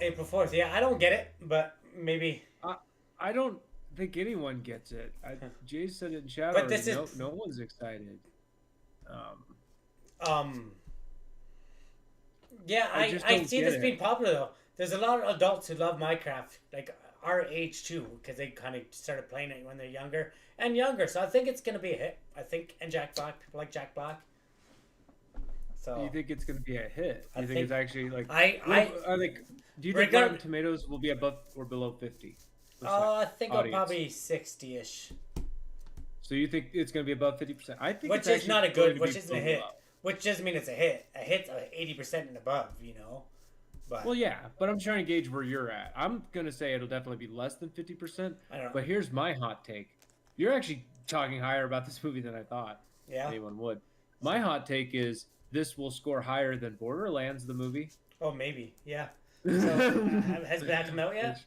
April 4th. Yeah, I don't get it, but maybe. I don't think anyone gets it. Jay said it in chat. But this is no one's excited. Yeah, I see this being popular though. There's a lot of adults who love Minecraft, like our age too, because they kind of started playing it when they're younger. So I think it's gonna be a hit. I think, and Jack Black, people like Jack Black. So You think it's going to be a hit? I You think think- it's actually like? I think. Do you think Regard- Rotten Tomatoes will be above or below 50? I think it'll audience. probably 60-ish, So you think it's going to be above 50%? I think which it's is actually not a going good, to which be isn't a hit. below. Which doesn't mean it's a hit. A hit's 80% and above, you know. But Well, yeah, but I'm trying to gauge where you're at. I'm going to say it'll definitely be less than 50%. I don't know. But here's my hot take. You're actually talking higher about this movie than I thought Yeah. anyone would. My hot take is this will score higher than Borderlands, the movie. Oh, maybe. Yeah. So has that come out yet?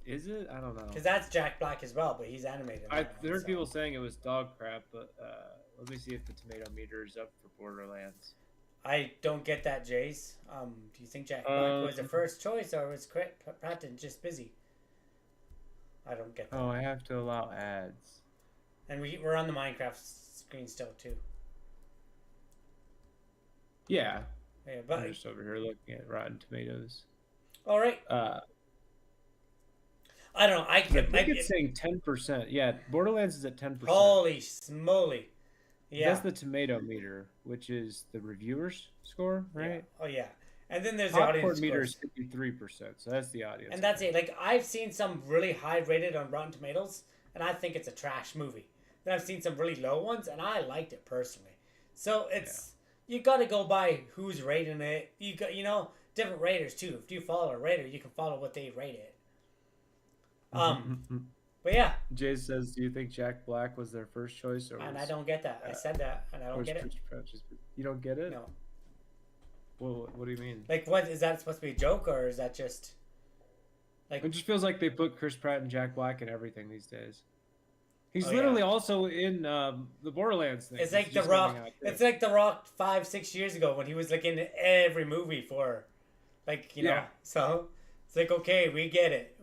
Is it? I don't know. Because that's Jack Black as well, but he's animated. I now, heard so. people saying it was dog crap, but let me see if the tomato meter is up for Borderlands. I don't get that, Jace. Do you think Jack Black was the first choice, or was Pratt just busy? I don't get that. Oh, I have to allow ads. And we're on the Minecraft screen still too. Yeah, Yeah, I'm but just over here looking at Rotten Tomatoes. all right. I don't know. I think it's saying 10%. Yeah, Borderlands is at 10%. Holy smoly! Yeah. That's the tomato meter, which is the reviewers' score, right? Yeah. Oh yeah. And then there's the Popcorn audience meter scores. is 53%, so that's the audience. And that's it. Like I've seen some really high rated on Rotten Tomatoes, and I think it's a trash movie. Then I've seen some really low ones, and I liked it personally. So it's you got to go by who's rating it. You got different raters too. If you follow a rater, you can follow what they rate it. But yeah, Jay says, "Do you think Jack Black was their first choice?" Or and I was, don't get that. I said that, and I don't was get it. Chris Pratt just- you don't get it? No. Well, what do you mean? Like, what is that supposed to be a joke, or is that just like? It just feels like they put Chris Pratt and Jack Black in everything these days. He's Oh, literally also in the Borderlands thing. It's He's like The just Rock. coming out there. It's like The Rock 5-6 years ago when he was like in every movie for, like you know. Yeah. So it's like okay, we get it,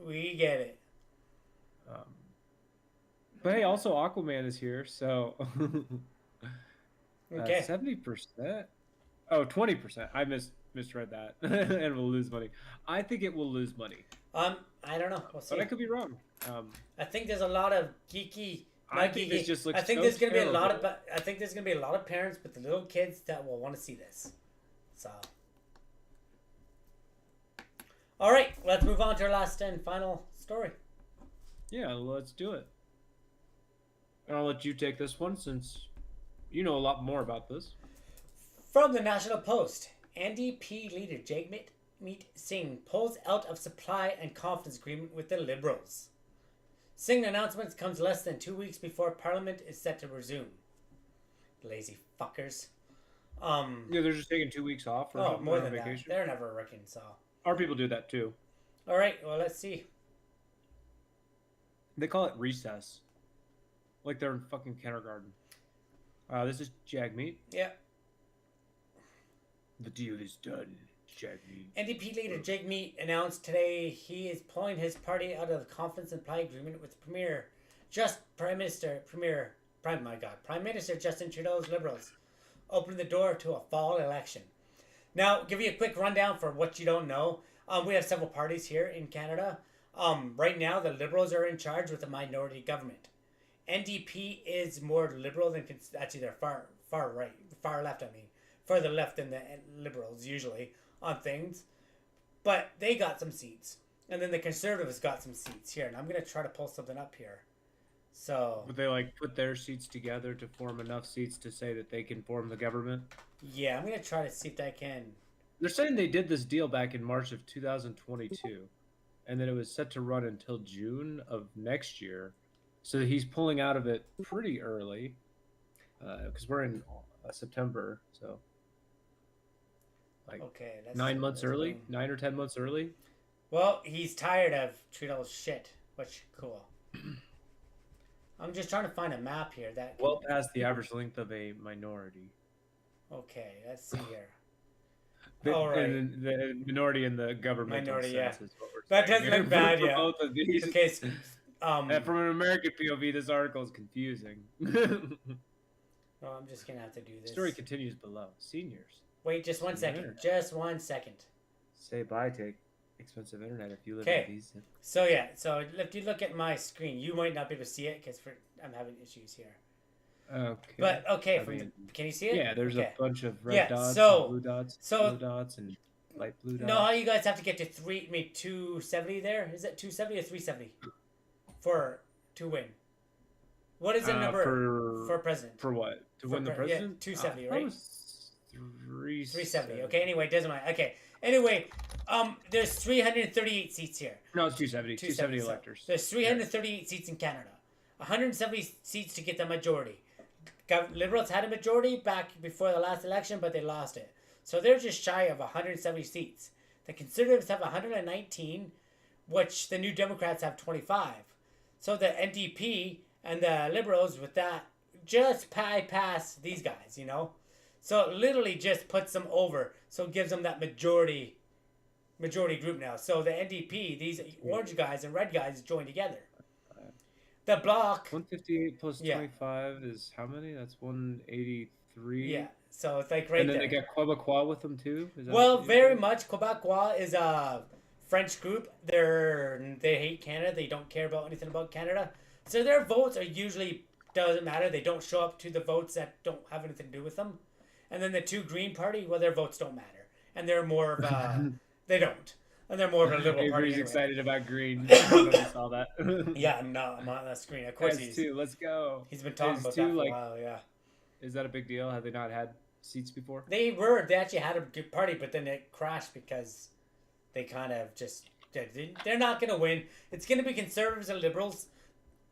But hey, also Aquaman is here, so Okay. 70%. Oh, 20%. I misread that, and we'll lose money. I think it will lose money, I don't know. We'll see. but I could be wrong. I think there's a lot of geeky. I not think geeky. this just looks I think so there's gonna be a lot of. terrible. I think there's gonna be a lot of parents with the little kids that will want to see this. So. All right, let's move on to our last and final story. Yeah, let's do it. And I'll let you take this one since you know a lot more about this. From the National Post, NDP leader Jagmeet Singh pulls out of supply and confidence agreement with the Liberals. Singh announcement comes less than 2 weeks before Parliament is set to resume. Lazy fuckers. Yeah, they're just taking 2 weeks off or Oh, something more on than vacation. that. They're never working, so. Our people do that too. All right, well, let's see. They call it recess. Like they're in fucking kindergarten. This is Jagmeet. Yeah. The deal is done, Jagmeet. NDP leader Jagmeet announced today he is pulling his party out of the confidence and supply agreement with Prime Minister Justin Trudeau's Liberals, opening the door to a fall election. Now, give you a quick rundown for what you don't know. We have several parties here in Canada. Right now, the Liberals are in charge with a minority government. NDP is more liberal than actually they're far left. I mean, further left than the Liberals usually on things, but they got some seats, and then the Conservatives got some seats here. And I'm gonna try to pull something up here. So Would they like put their seats together to form enough seats to say that they can form the government? yeah, I'm gonna try to see if I can. They're saying they did this deal back in March of 2022, and that it was set to run until June of next year. So he's pulling out of it pretty early, because we're in September, so like Okay, that's 9 months early, 9 or 10 months early. Well, he's tired of Trudeau's shit, which cool. I'm just trying to find a map here that. Well past the average length of a minority. Okay, let's see here. The, All right. the minority in the governmental Minority, sense yeah. is what we're That saying. doesn't look bad, For yeah. both of these. Okay, so, And from an American POV, this article is confusing. oh, I'm just gonna have to do this. Story continues below. Seniors. Wait, just one second. Internet. Just 1 second. Say bye to expensive internet if you live Okay. in these. So yeah, so if you look at my screen, you might not be able to see it because I'm having issues here. Okay. But okay, I from mean, can you see it? yeah, there's Okay. a bunch of red Yeah, dots, so- and blue dots, so- blue dots, and light blue dots. No, how you guys have to get to 270 there? Is it 270 or 370 to win? What is the number for president? For what? To win the president? Yeah, 270, I thought right? it was 370. Okay, anyway, it doesn't matter. Okay. Anyway, there's 338 seats here. No, it's 270. 270 so electors. There's 338 seats in Canada. 170 seats to get the majority. Liberals had a majority back before the last election, but they lost it. So they're just shy of 170 seats. The Conservatives have 119, which the New Democrats have 25. So the NDP and the Liberals with that just bypass these guys, you know? So it literally just puts them over. So it gives them that majority group now. So the NDP, these orange guys and red guys join together. The bloc. 158 plus 25 is how many? That's 183. Yeah. So it's like right and then there. they got Quebecois with them too. Is that Well, what you very said? much. Quebecois is a French group. They hate Canada. They don't care about anything about Canada. So their votes are usually doesn't matter. They don't show up to the votes that don't have anything to do with them. And then the two Green Party, well, their votes don't matter, and they're more of a they don't, and they're more of a liberal party. Avery's Anyway. excited about green. I don't know if you saw that. Yeah, I'm on that screen. Of course, Has two. Let's go. he's been talking Has about two, that for like- a while. Yeah. Is that a big deal? Have they not had seats before? They actually had a good party, but then it crashed because they kind of just they're not going to win. It's going to be conservatives and liberals.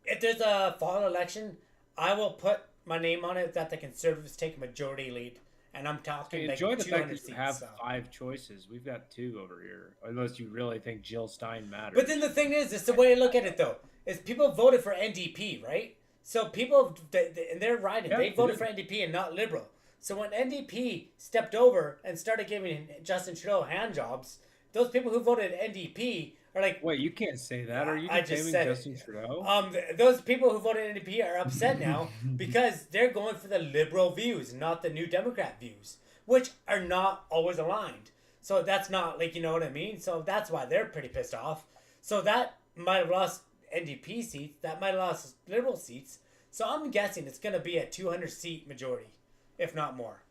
If there's a fall election, I will put my name on it that the conservatives take a majority lead, and I'm talking like Enjoy the 200 fact that seats. you have so. 5 choices. We've got 2 over here, unless you really think Jill Stein matters. But then the thing is, it's the way I look at it though, is people voted for NDP, right? So people, and they're riding, Yeah, they they voted did. for NDP and not Liberal. So when NDP stepped over and started giving Justin Trudeau hand jobs, those people who voted NDP are like, Wait, you can't say that. Are you I just defaming said it. Justin Trudeau? those people who voted NDP are upset now because they're going for the liberal views, not the New Democrat views, which are not always aligned. So that's not like, you know what I mean? So that's why they're pretty pissed off. So that might have lost NDP seats, that might have lost liberal seats. So I'm guessing it's going to be a 200 seat majority, if not more.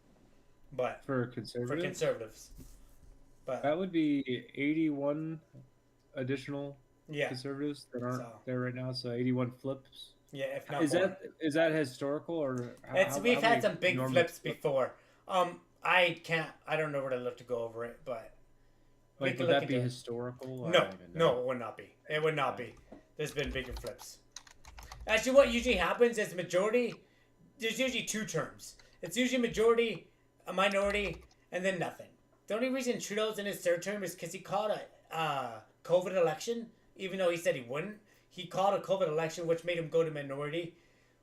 But For conservatives? for conservatives. But That would be 81 additional yeah, conservatives that aren't So- there right now. So 81 flips. yeah, if not Is more. that historical or? We've had many some big normal flips before. I don't know where to look to go over it, but we Like, can would look that be into it. historical? I No, don't even know. no, it would not be. It would not be. There's been bigger flips. Actually, what usually happens is majority. There's usually 2 terms. It's usually majority, a minority, and then nothing. The only reason Trudeau's in his 3rd term is because he called a COVID election, even though he said he wouldn't. He called a COVID election, which made him go to minority,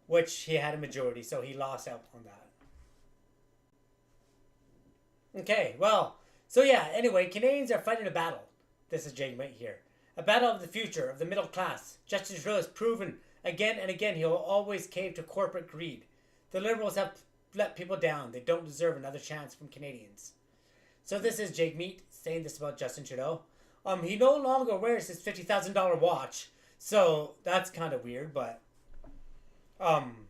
which he had a majority, so he lost out on that. Okay, well, so yeah, anyway, Canadians are fighting a battle. This is Jagmeet here. A battle of the future, of the middle class. Justin Trudeau has proven again and again he will always cave to corporate greed. The Liberals have let people down. They don't deserve another chance from Canadians. So this is Jagmeet saying this about Justin Trudeau. He no longer wears his $50,000 watch, so that's kind of weird, but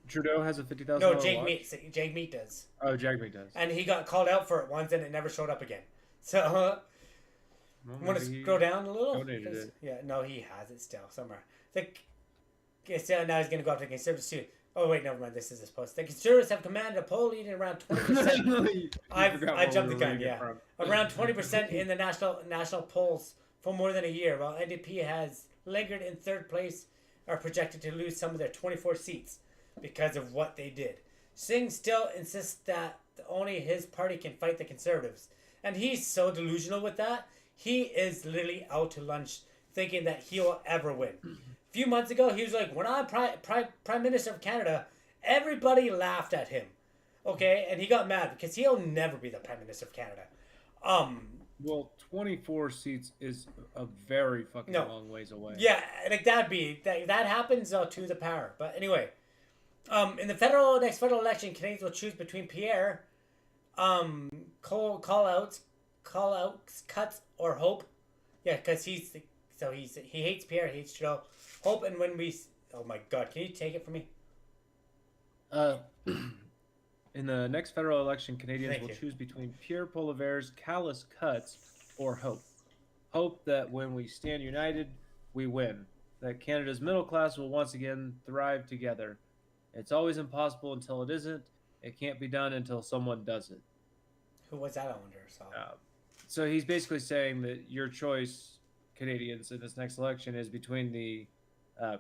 Trudeau has a $50,000 no, watch? Jagmeet does. Oh, Jagmeet does. And he got called out for it once, and it never showed up again. So, Well, want to maybe he scroll down a little? donated it. Yeah, no, he has it still somewhere. So now he's going to go after the Conservatives too. Oh, wait, never mind. This is his post. The Conservatives have commanded a poll lead in around 20%. You I forgot where jumped we the were gun, reading it yeah. from. Around 20% in the national polls for more than a year, while NDP has lingered in 3rd place, are projected to lose some of their 24 seats because of what they did. Singh still insists that only his party can fight the Conservatives. And he's so delusional with that. He is literally out to lunch thinking that he will ever win. A few months ago, he was like, when I'm Prime Minister of Canada, everybody laughed at him. Okay? And he got mad because he'll never be the Prime Minister of Canada. Well, 24 seats is a very fucking No. long ways away. Yeah, like that happens to the power. But anyway, in the next federal election, Canadians will choose between Pierre, call outs, cuts, or Hope. Yeah, because he hates Pierre, he hates Trudeau. Hope, and when we, oh my God, can you take it from me? In the next federal election, Canadians Thank will you. choose between Pierre Poilievre's callous cuts or hope. Hope that when we stand united, we win. That Canada's middle class will once again thrive together. It's always impossible until it isn't. It can't be done until someone does it. Who was that? I wonder. So he's basically saying that your choice, Canadians, in this next election is between the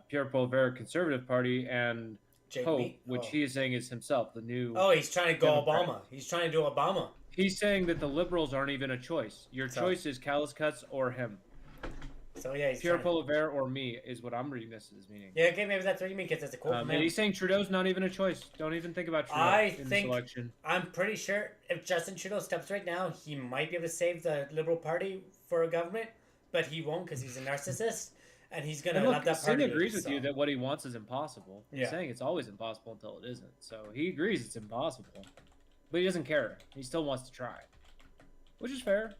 Pierre Poilievre Conservative Party and Hope, Jagmeet? which he is saying is himself, the new. Oh, he's trying to go Democrat. Obama. He's trying to do Obama. He's saying that the Liberals aren't even a choice. Your choice is callous cuts or him. So yeah, he's Pierre trying to... Poilievre or me is what I'm reading this as meaning. Yeah, okay, maybe that's what you mean, because that's a quote from him. And he's saying Trudeau's not even a choice. Don't even think about Trudeau in this think election. I'm pretty sure if Justin Trudeau steps right now, he might be able to save the Liberal Party for a government, but he won't because he's a narcissist, and he's gonna let that Singh party. agrees with you that what he wants is impossible. He's Yeah. saying it's always impossible until it isn't. So he agrees it's impossible, but he doesn't care. He still wants to try, which is fair.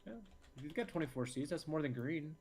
Yeah, if you've got 24 seats, that's more than Green.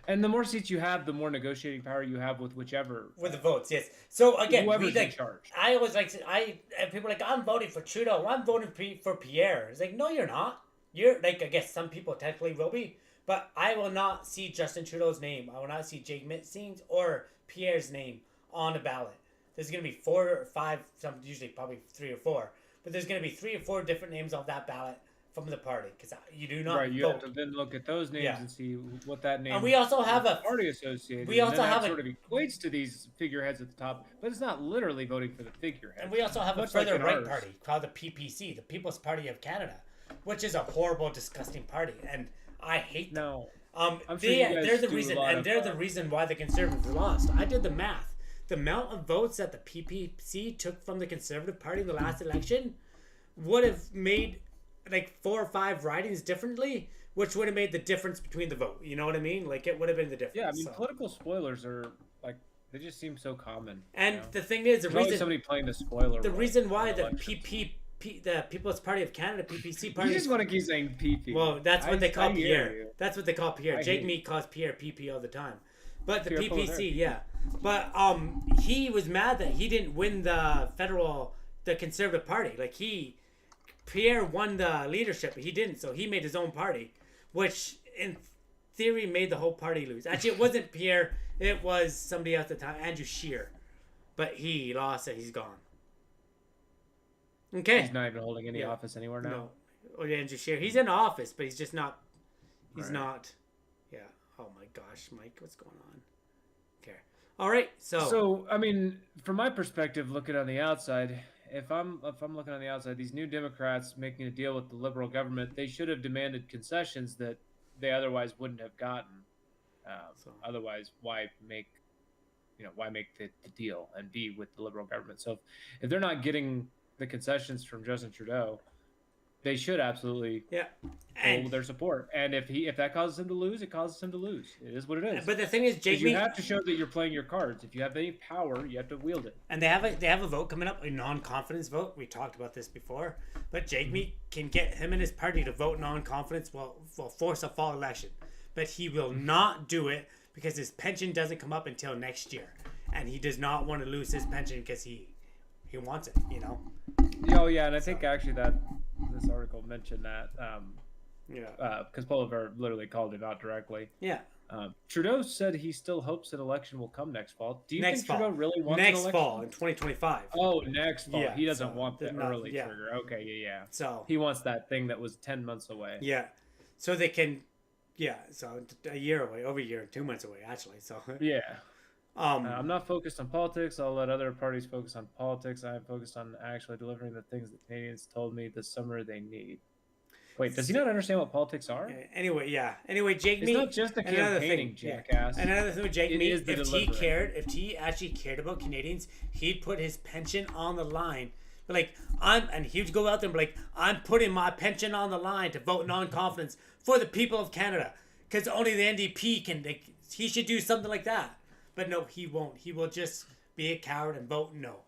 And the more seats you have, the more negotiating power you have with whichever. With the votes, yes. So again, whoever's we, in like, charge. I always like to, and people are like, I'm voting for Trudeau. I'm voting for Pierre. It's like, no, you're not. You're like, I guess some people technically will be, but I will not see Justin Trudeau's name. I will not see Jagmeet Singh's or Pierre's name on the ballot. There's gonna be 4 or 5, some usually probably 3 or 4, but there's gonna be 3 or 4 different names on that ballot from the party because you do not Right, you vote. have to then look at those names Yeah. and see what that name. And we also have is a party associated. we also and then have that a- sort of equates to these figureheads at the top, but it's not literally voting for the figurehead. And we also have a Much like further in right ours. party called the PPC, the People's Party of Canada, which is a horrible, disgusting party, and I hate them. No, I'm sure you guys they're the do a reason, lot and of, they're the reason why the Conservatives lost. I did the math. The amount of votes that the PPC took from the Conservative Party in the last election would have made like 4 or 5 ridings differently, which would have made the difference between the vote. You know what I mean? Like it would have been the difference. yeah, I mean, so. political spoilers are like they just seem so common. And you know? the thing is, the There's always reason somebody playing the spoiler. the role reason why in the elections. the People's Party of Canada, PPC party. You just want to keep saying PP. Well, that's what they call I hear Pierre. you. That's what they call Pierre. I hear Jagmeet calls Pierre PP all the time. But the Pierre PPC, Poilievre. yeah. But he was mad that he didn't win the Conservative Party. Like Pierre won the leadership, but he didn't. So he made his own party, which in theory made the whole party lose. Actually, it wasn't Pierre. It was somebody else at the time, Andrew Scheer. But he lost it. He's gone. Okay. He's not even holding any Yeah. office anywhere now. No. Oh, yeah, Andrew Scheer. He's in office, but he's just not. He's Right. not. Yeah. Oh my gosh, Mike, what's going on? Okay. All right. So I mean, from my perspective, looking on the outside, if I'm looking on the outside, these new Democrats making a deal with the Liberal government, they should have demanded concessions that they otherwise wouldn't have gotten. Otherwise, why make the deal and be with the Liberal government? So if they're not getting the concessions from Justin Trudeau, they should absolutely yeah. hold their support. And if that causes him to lose, it causes him to lose. It is what it is. But the thing is, 'Cause you Jagmeet, have to show that you're playing your cards. If you have any power, you have to wield it. and they have a vote coming up, a non-confidence vote. We talked about this before, but Jagmeet can get him and his party to vote non-confidence. Will force a fall election, but he will not do it because his pension doesn't come up until next year, and he does not want to lose his pension because he wants it. You know. Oh yeah, and I think actually that this article mentioned that Yeah. because Poilievre literally called him out directly. Yeah. Trudeau said he still hopes an election will come next fall. Do you Next think fall. Trudeau really wants Next an election? fall in 2025. Oh, next fall. Yeah, He doesn't so want the they're not- early yeah. trigger. Okay, yeah. So He wants that thing that was 10 months away. yeah, so they can, yeah, so a year away, over a year, 2 months away actually. So Yeah. um, I'm not focused on politics. I'll let other parties focus on politics. I'm focused on actually delivering the things that Canadians told me this summer they need. Wait, does he not understand what politics are? anyway, Jagmeet. It's not just the another campaigning, thing, yeah. jackass. Another thing with It Jagmeet, is the if delivering. he actually cared about Canadians, he'd put his pension on the line. But and he'd go out there and be like, I'm putting my pension on the line to vote non-confidence for the people of Canada, because only the NDP can. He should do something like that. But no, he won't. He will just be a coward and vote no.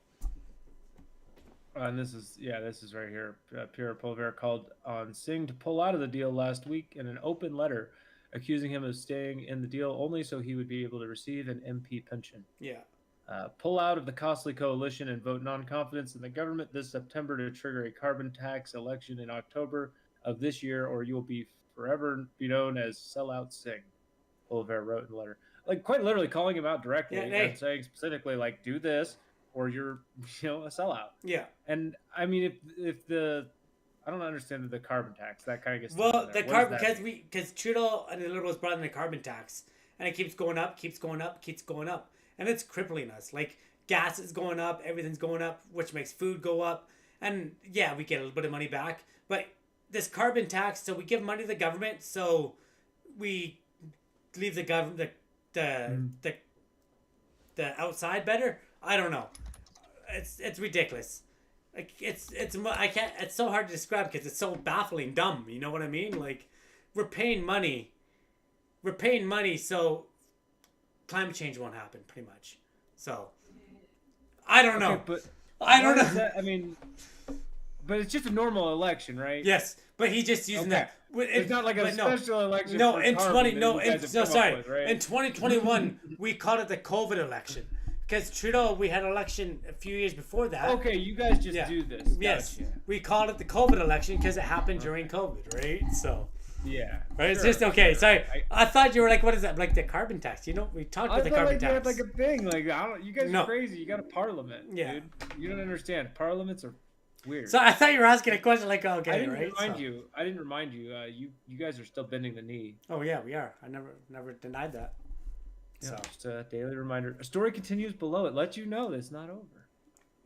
And this is right here. Pierre Poilievre called on Singh to pull out of the deal last week in an open letter, accusing him of staying in the deal only so he would be able to receive an MP pension. Yeah. Pull out of the costly coalition and vote non-confidence in the government this September to trigger a carbon tax election in October of this year, or you will be forever be known as sellout Singh. Oliver wrote in the letter, like quite literally calling him out directly and saying specifically, like, do this or you're, a sellout. Yeah. And I mean, if the I don't understand the carbon tax. That kind of gets the carbon because Trudeau and the Liberals brought in the carbon tax, and it keeps going up, and it's crippling us. Like gas is going up, everything's going up, which makes food go up, and yeah, we get a little bit of money back, but this carbon tax, so we give money to the government, so we leave the government the outside better. I don't know. It's ridiculous. Like it's so hard to describe because it's so baffling dumb. You know what I mean? Like we're paying money so climate change won't happen, pretty much. So I don't know. But I don't know. I mean, but it's just a normal election, right? Yes, but he's just using that. It's not like a special election. No, for in carbon 20 no, that you guys in, have no come up sorry. with, right? In 2021, we called it the COVID election because Trudeau. We had an election a few years before that. Okay, you guys just do this. Yes, Gotcha. we called it the COVID election because it happened during COVID, right? So. Yeah. Right. It's sure, just okay. sure. Sorry, I thought you were like, what is that? Like the carbon tax? You know, we talked about the carbon tax. tax. You had like a thing. Like I don't. You guys No. are crazy. You got a parliament. Yeah. Dude. You don't understand. Parliaments are weird. So I thought you were asking a question like, okay, I didn't right? remind So- you. I didn't remind you. You guys are still bending the knee. Oh yeah, we are. I never denied that. Yeah, So just a daily reminder. A story continues below. It lets you know that it's not over.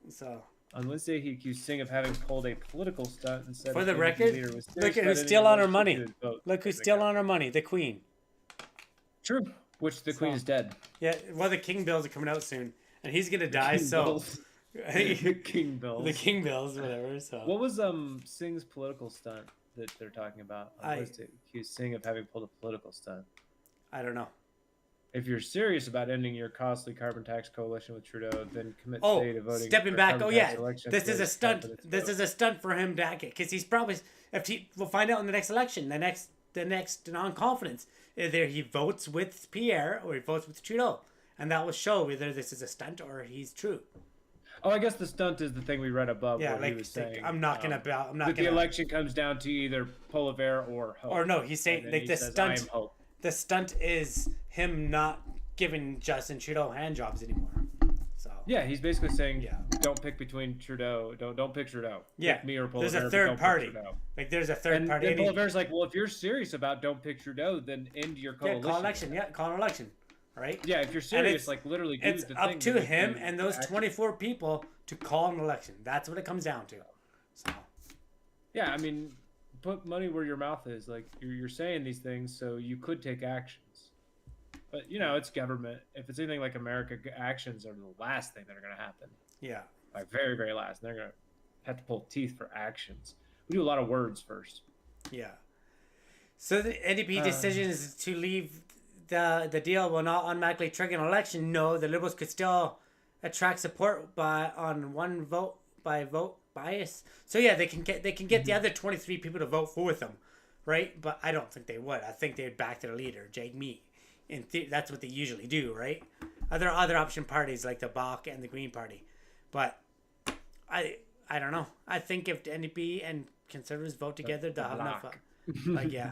so On Wednesday, he accused Singh of having pulled a political stunt and said for his the NDP record, leader was look serious at about who's ending still on her election money. to his vote Look who's for the still government. on her money. The Queen. True. Which the Queen So- is dead. Yeah. Well, the King bills are coming out soon, and he's gonna die. King So Bills. The King Bills. the King bills, whatever. So What was Singh's political stunt that they're talking about? I- Was to accuse Singh of having pulled a political stunt. I don't know. If you're serious about ending your costly carbon tax coalition with Trudeau, then commit Oh, today to voting. stepping for back. carbon Oh tax yeah, election this for is a his stunt. confidence This vote. is a stunt for him to because he's probably we'll find out in the next election, the next non-confidence. Either he votes with Pierre or he votes with Trudeau, and that will show whether this is a stunt or he's true. Oh, I guess the stunt is the thing we read above. Yeah, what he like was saying. I'm not gonna. I'm not That the gonna. election comes down to either Poliver or Hope. Or no, he's saying And then like he the says, stunt. "I am Hope." The stunt is him not giving Justin Trudeau hand jobs anymore. So Yeah, he's basically saying, Yeah. don't pick between Trudeau. Don't pick Trudeau. Yeah, Pick me or Poliver. there's a but third don't pick party. Trudeau. Like there's a third And party. then Poliver's like, well, if you're serious about don't pick Trudeau, then end your Yeah, coalition. call election. Yeah, call an election. Right. Yeah, if you're And serious, like literally do it's the up thing. to that makes him you and those act- 24 people to call an election. That's what it comes down to. So Yeah, I mean, put money where your mouth is. Like you're saying these things, so you could take actions. But it's government. If it's anything like America, actions are the last thing that are going to happen. yeah. Like very, very last. And they're going to have to pull teeth for actions. We do a lot of words first. Yeah. So the NDP decision is to leave the deal will not automatically trigger an election. No, the Liberals could still attract support on one vote by vote bias. So yeah, they can get the other 23 people to vote for them, right? But I don't think they would. I think they would back their leader, Jagmeet. That's what they usually do, right? Other option parties like the Bach and the Green Party, but I don't know. I think if the NDP and Conservatives vote together, they'll have enough. Bloc. Like yeah,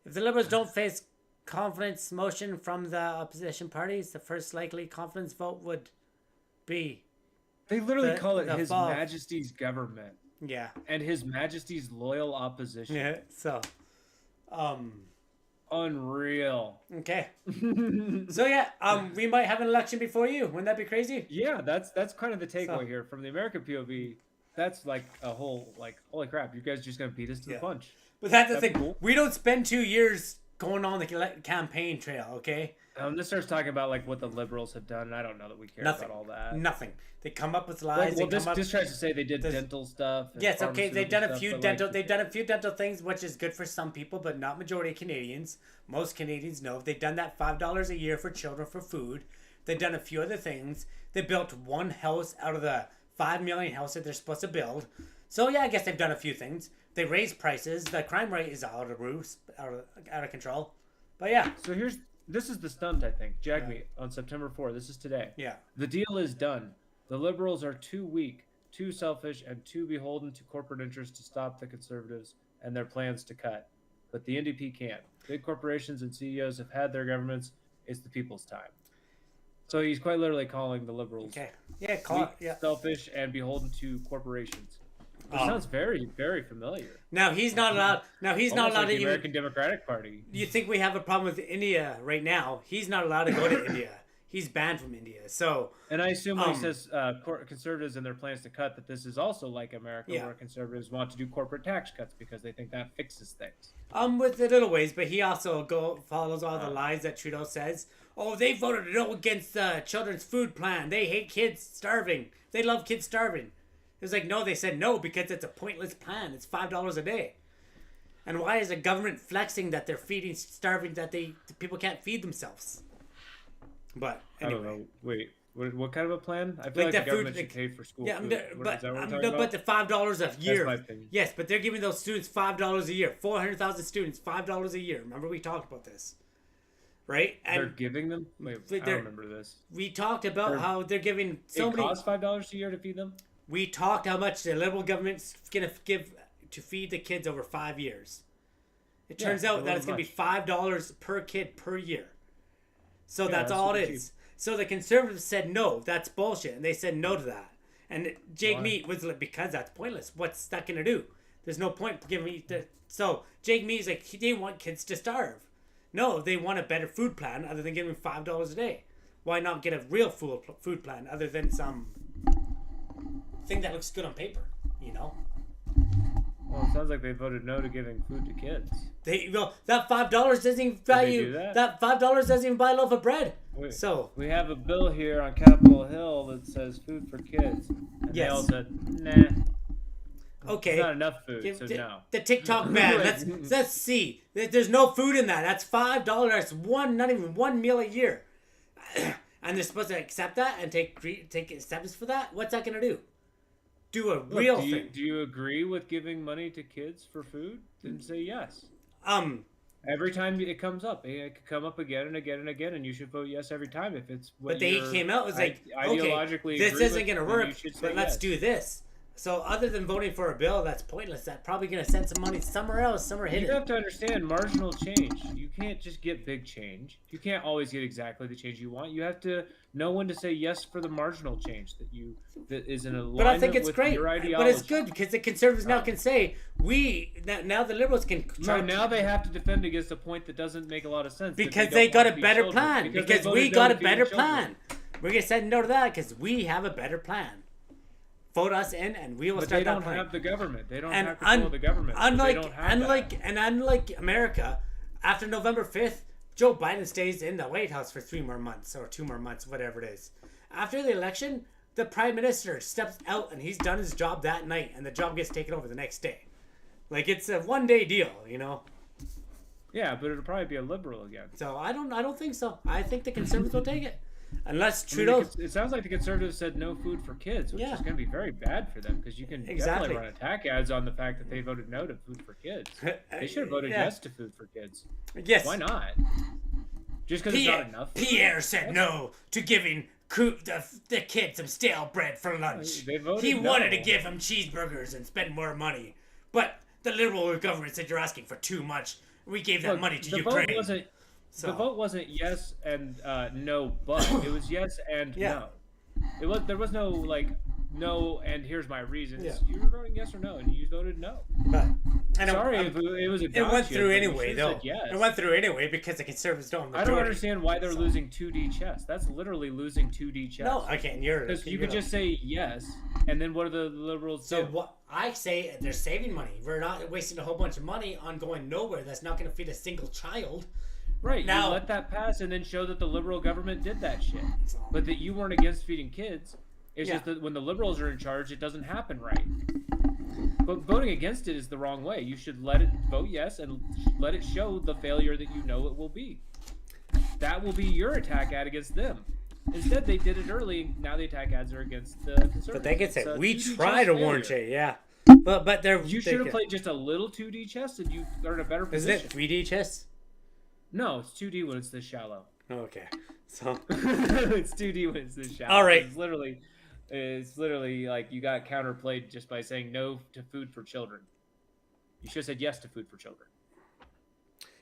if the Liberals don't face confidence motion from the opposition parties, the first likely confidence vote would be They literally The- call it the His fall. Majesty's government yeah. and His Majesty's loyal opposition. Yeah. So, Unreal. okay. So yeah, we might have an election before you. Wouldn't that be crazy? Yeah, that's kind of the takeaway So- here from the American POV. That's like a whole holy crap! You guys just gonna beat us to Yeah. the punch. But that's the That'd thing. be cool. We don't spend 2 years going on the campaign trail. Okay. This starts talking about like what the liberals have done, and I don't know that we care Nothing. about all that. Nothing. They come up with lies. Like, well, they come up. this tries to say they did There's- dental stuff. and Yes, okay, they've done a pharmaceutical few stuff, but, dental. like, They've done a few dental things, which is good for some people, but not majority of Canadians. Most Canadians know they've done that $5 a year for children for food. They've done a few other things. They built one house out of the 5 million house that they're supposed to build. So yeah, I guess they've done a few things. They raised prices. The crime rate is out of control. But yeah, So This is the stunt, I think. Jagmeet on September 4th. This is today. Yeah. The deal is done. The liberals are too weak, too selfish, and too beholden to corporate interests to stop the conservatives and their plans to cut. But the NDP can't. Big corporations and CEOs have had their governments. It's the people's time. So he's quite literally calling the liberals weak, selfish, and beholden to corporations. Which sounds very, very familiar. Now he's not allowed. Now he's not Almost allowed like to the even. American Democratic Party. You think we have a problem with India right now? He's not allowed to go to India. He's banned from India. So. And I assume when he says conservatives and their plans to cut, that this is also like America, where conservatives want to do corporate tax cuts because they think that fixes things. With the little ways, but he also follows all the lies that Trudeau says. Oh, they voted no against the children's food plan. They hate kids starving. They love kids starving. It was like, no, they said no because it's a pointless plan. It's $5 a day. And why is the government flexing that they're feeding starving, that people can't feed themselves? But anyway. I don't know. Wait, what kind of a plan? I feel like the government should pay for school food. But the $5 a year. That's my opinion. Yes, but they're giving those students $5 a year. 400,000 students, $5 a year. Remember we talked about this. Right? And they're giving them? Wait, I don't remember this. We talked about how they're giving so many... It costs $5 a year to feed them? We talked how much the Liberal government's going to give to feed the kids over 5 years. It turns out that it's going to be $5 per kid per year. So that's all it is. Cheap. So the Conservatives said no, that's bullshit. And they said no to that. And Jagmeet was like, because that's pointless. What's that going to do? There's no point giving me... So Jagmeet's like, they want kids to starve. No, they want a better food plan other than giving $5 a day. Why not get a real food plan other than some thing that looks good on paper, you know? Well, it sounds like they voted no to giving food to kids. That $5 doesn't even value. That $5 doesn't even buy a loaf of bread. So we have a bill here on Capitol Hill that says food for kids. And they all said nah. Okay. It's not enough food, so no. The TikTok ban. Let's see. There's no food in that. That's $5. That's not even one meal a year. And they're supposed to accept that and take acceptance for that? What's that going to do? Do a real thing. Do you agree with giving money to kids for food? Didn't say yes. Every time it comes up, it could come up again and again and again, and you should vote yes every time if it's what. But they came out, it was like, okay, this isn't going to work, but let's do this. So other than voting for a bill that's pointless, that's probably going to send some money somewhere else, somewhere hidden. You have to understand marginal change. You can't just get big change. You can't always get exactly the change you want. You have to know when to say yes for the marginal change that is in alignment but I think it's with great. your ideology. But it's good because the Conservatives now can say now the Liberals can try. No, now they have to defend against a point that doesn't make a lot of sense. Because they got a better plan. Because we got a better plan. We're going to say no to that because we have a better plan. Vote us in, and we will start that plan. But they don't have the government. They don't have control of the government. Unlike America, after November 5th, Joe Biden stays in the White House for 3 more months or 2 more months, whatever it is. After the election, the Prime Minister steps out, and he's done his job that night, and the job gets taken over the next day. Like, it's a one-day deal, you know? Yeah, but it'll probably be a liberal again. So I don't think so. I think the Conservatives will take it. Unless Trudeau... it sounds like the Conservatives said no food for kids, which is going to be very bad for them because you can definitely run attack ads on the fact that they voted no to food for kids. They should have voted yes to food for kids. Yes. Why not? Just because it's not enough? Pierre said no to giving the kid some stale bread for lunch. He wanted to give him cheeseburgers and spend more money. But the Liberal government said you're asking for too much. We gave that money to Ukraine. The vote wasn't yes and no, but it was yes and no. There was no like no and here's my reasons. Yeah. You were voting yes or no, and you voted no. Sorry if it was a it went through anyway though. Yes. It went through anyway because the Conservatives don't. I don't understand why they're losing 2D chess. That's literally losing 2D chess. No, I can't. Because you could just say yes, and then what are the Liberals do? What I say, they're saving money. We're not wasting a whole bunch of money on going nowhere. That's not going to feed a single child. Right, now, you let that pass and then show that the Liberal government did that shit. But that you weren't against feeding kids. It's just that when the Liberals are in charge, it doesn't happen right. But voting against it is the wrong way. You should let it vote yes and let it show the failure that you know it will be. That will be your attack ad against them. Instead, they did it early. Now the attack ads are against the Conservatives. But they can say, we try to warn you, yeah. But you should have played just a little 2D chess and you are in a better position. Isn't it 3D chess? No, it's 2D when it's this shallow. Okay. So It's 2D when it's this shallow. All right. It's literally like you got counterplayed just by saying no to food for children. You should have said yes to food for children.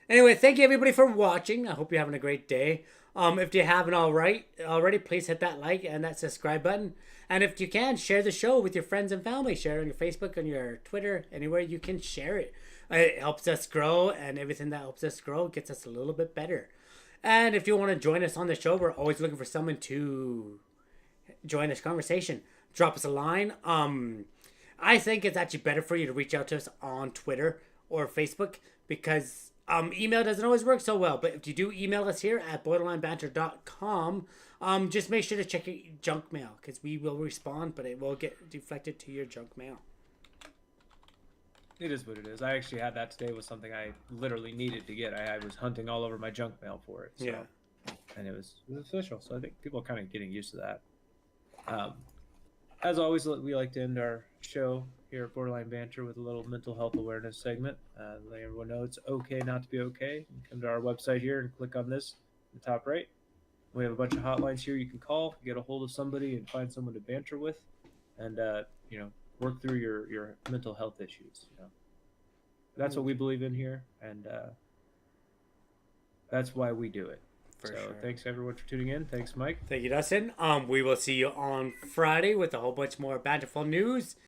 anyway, thank you everybody for watching. I hope you're having a great day. If you haven't already, please hit that like and that subscribe button. And if you can, share the show with your friends and family. Share it on your Facebook, on your Twitter, anywhere you can share it. It helps us grow, and everything that helps us grow gets us a little bit better. And if you want to join us on the show, we're always looking for someone to join this conversation. Drop us a line. I think it's actually better for you to reach out to us on Twitter or Facebook because email doesn't always work so well. But if you do email us here at borderlinebanter.com, just make sure to check your junk mail because we will respond, but it will get deflected to your junk mail. It is what it is. I actually had that today with something I literally needed to get. I was hunting all over my junk mail for it. So. Yeah. And it was official. So I think people are kind of getting used to that. As always, we like to end our show here at Borderline Banter with a little mental health awareness segment. Let everyone know it's okay not to be okay. You can come to our website here and click on this in the top right. We have a bunch of hotlines here you can call, get a hold of somebody, and find someone to banter with, and work through your mental health issues. That's what we believe in here, and that's why we do it. For so sure. Thanks everyone for tuning in. Thanks, Mike. Thank you, Dustin. We will see you on Friday with a whole bunch more banterful news.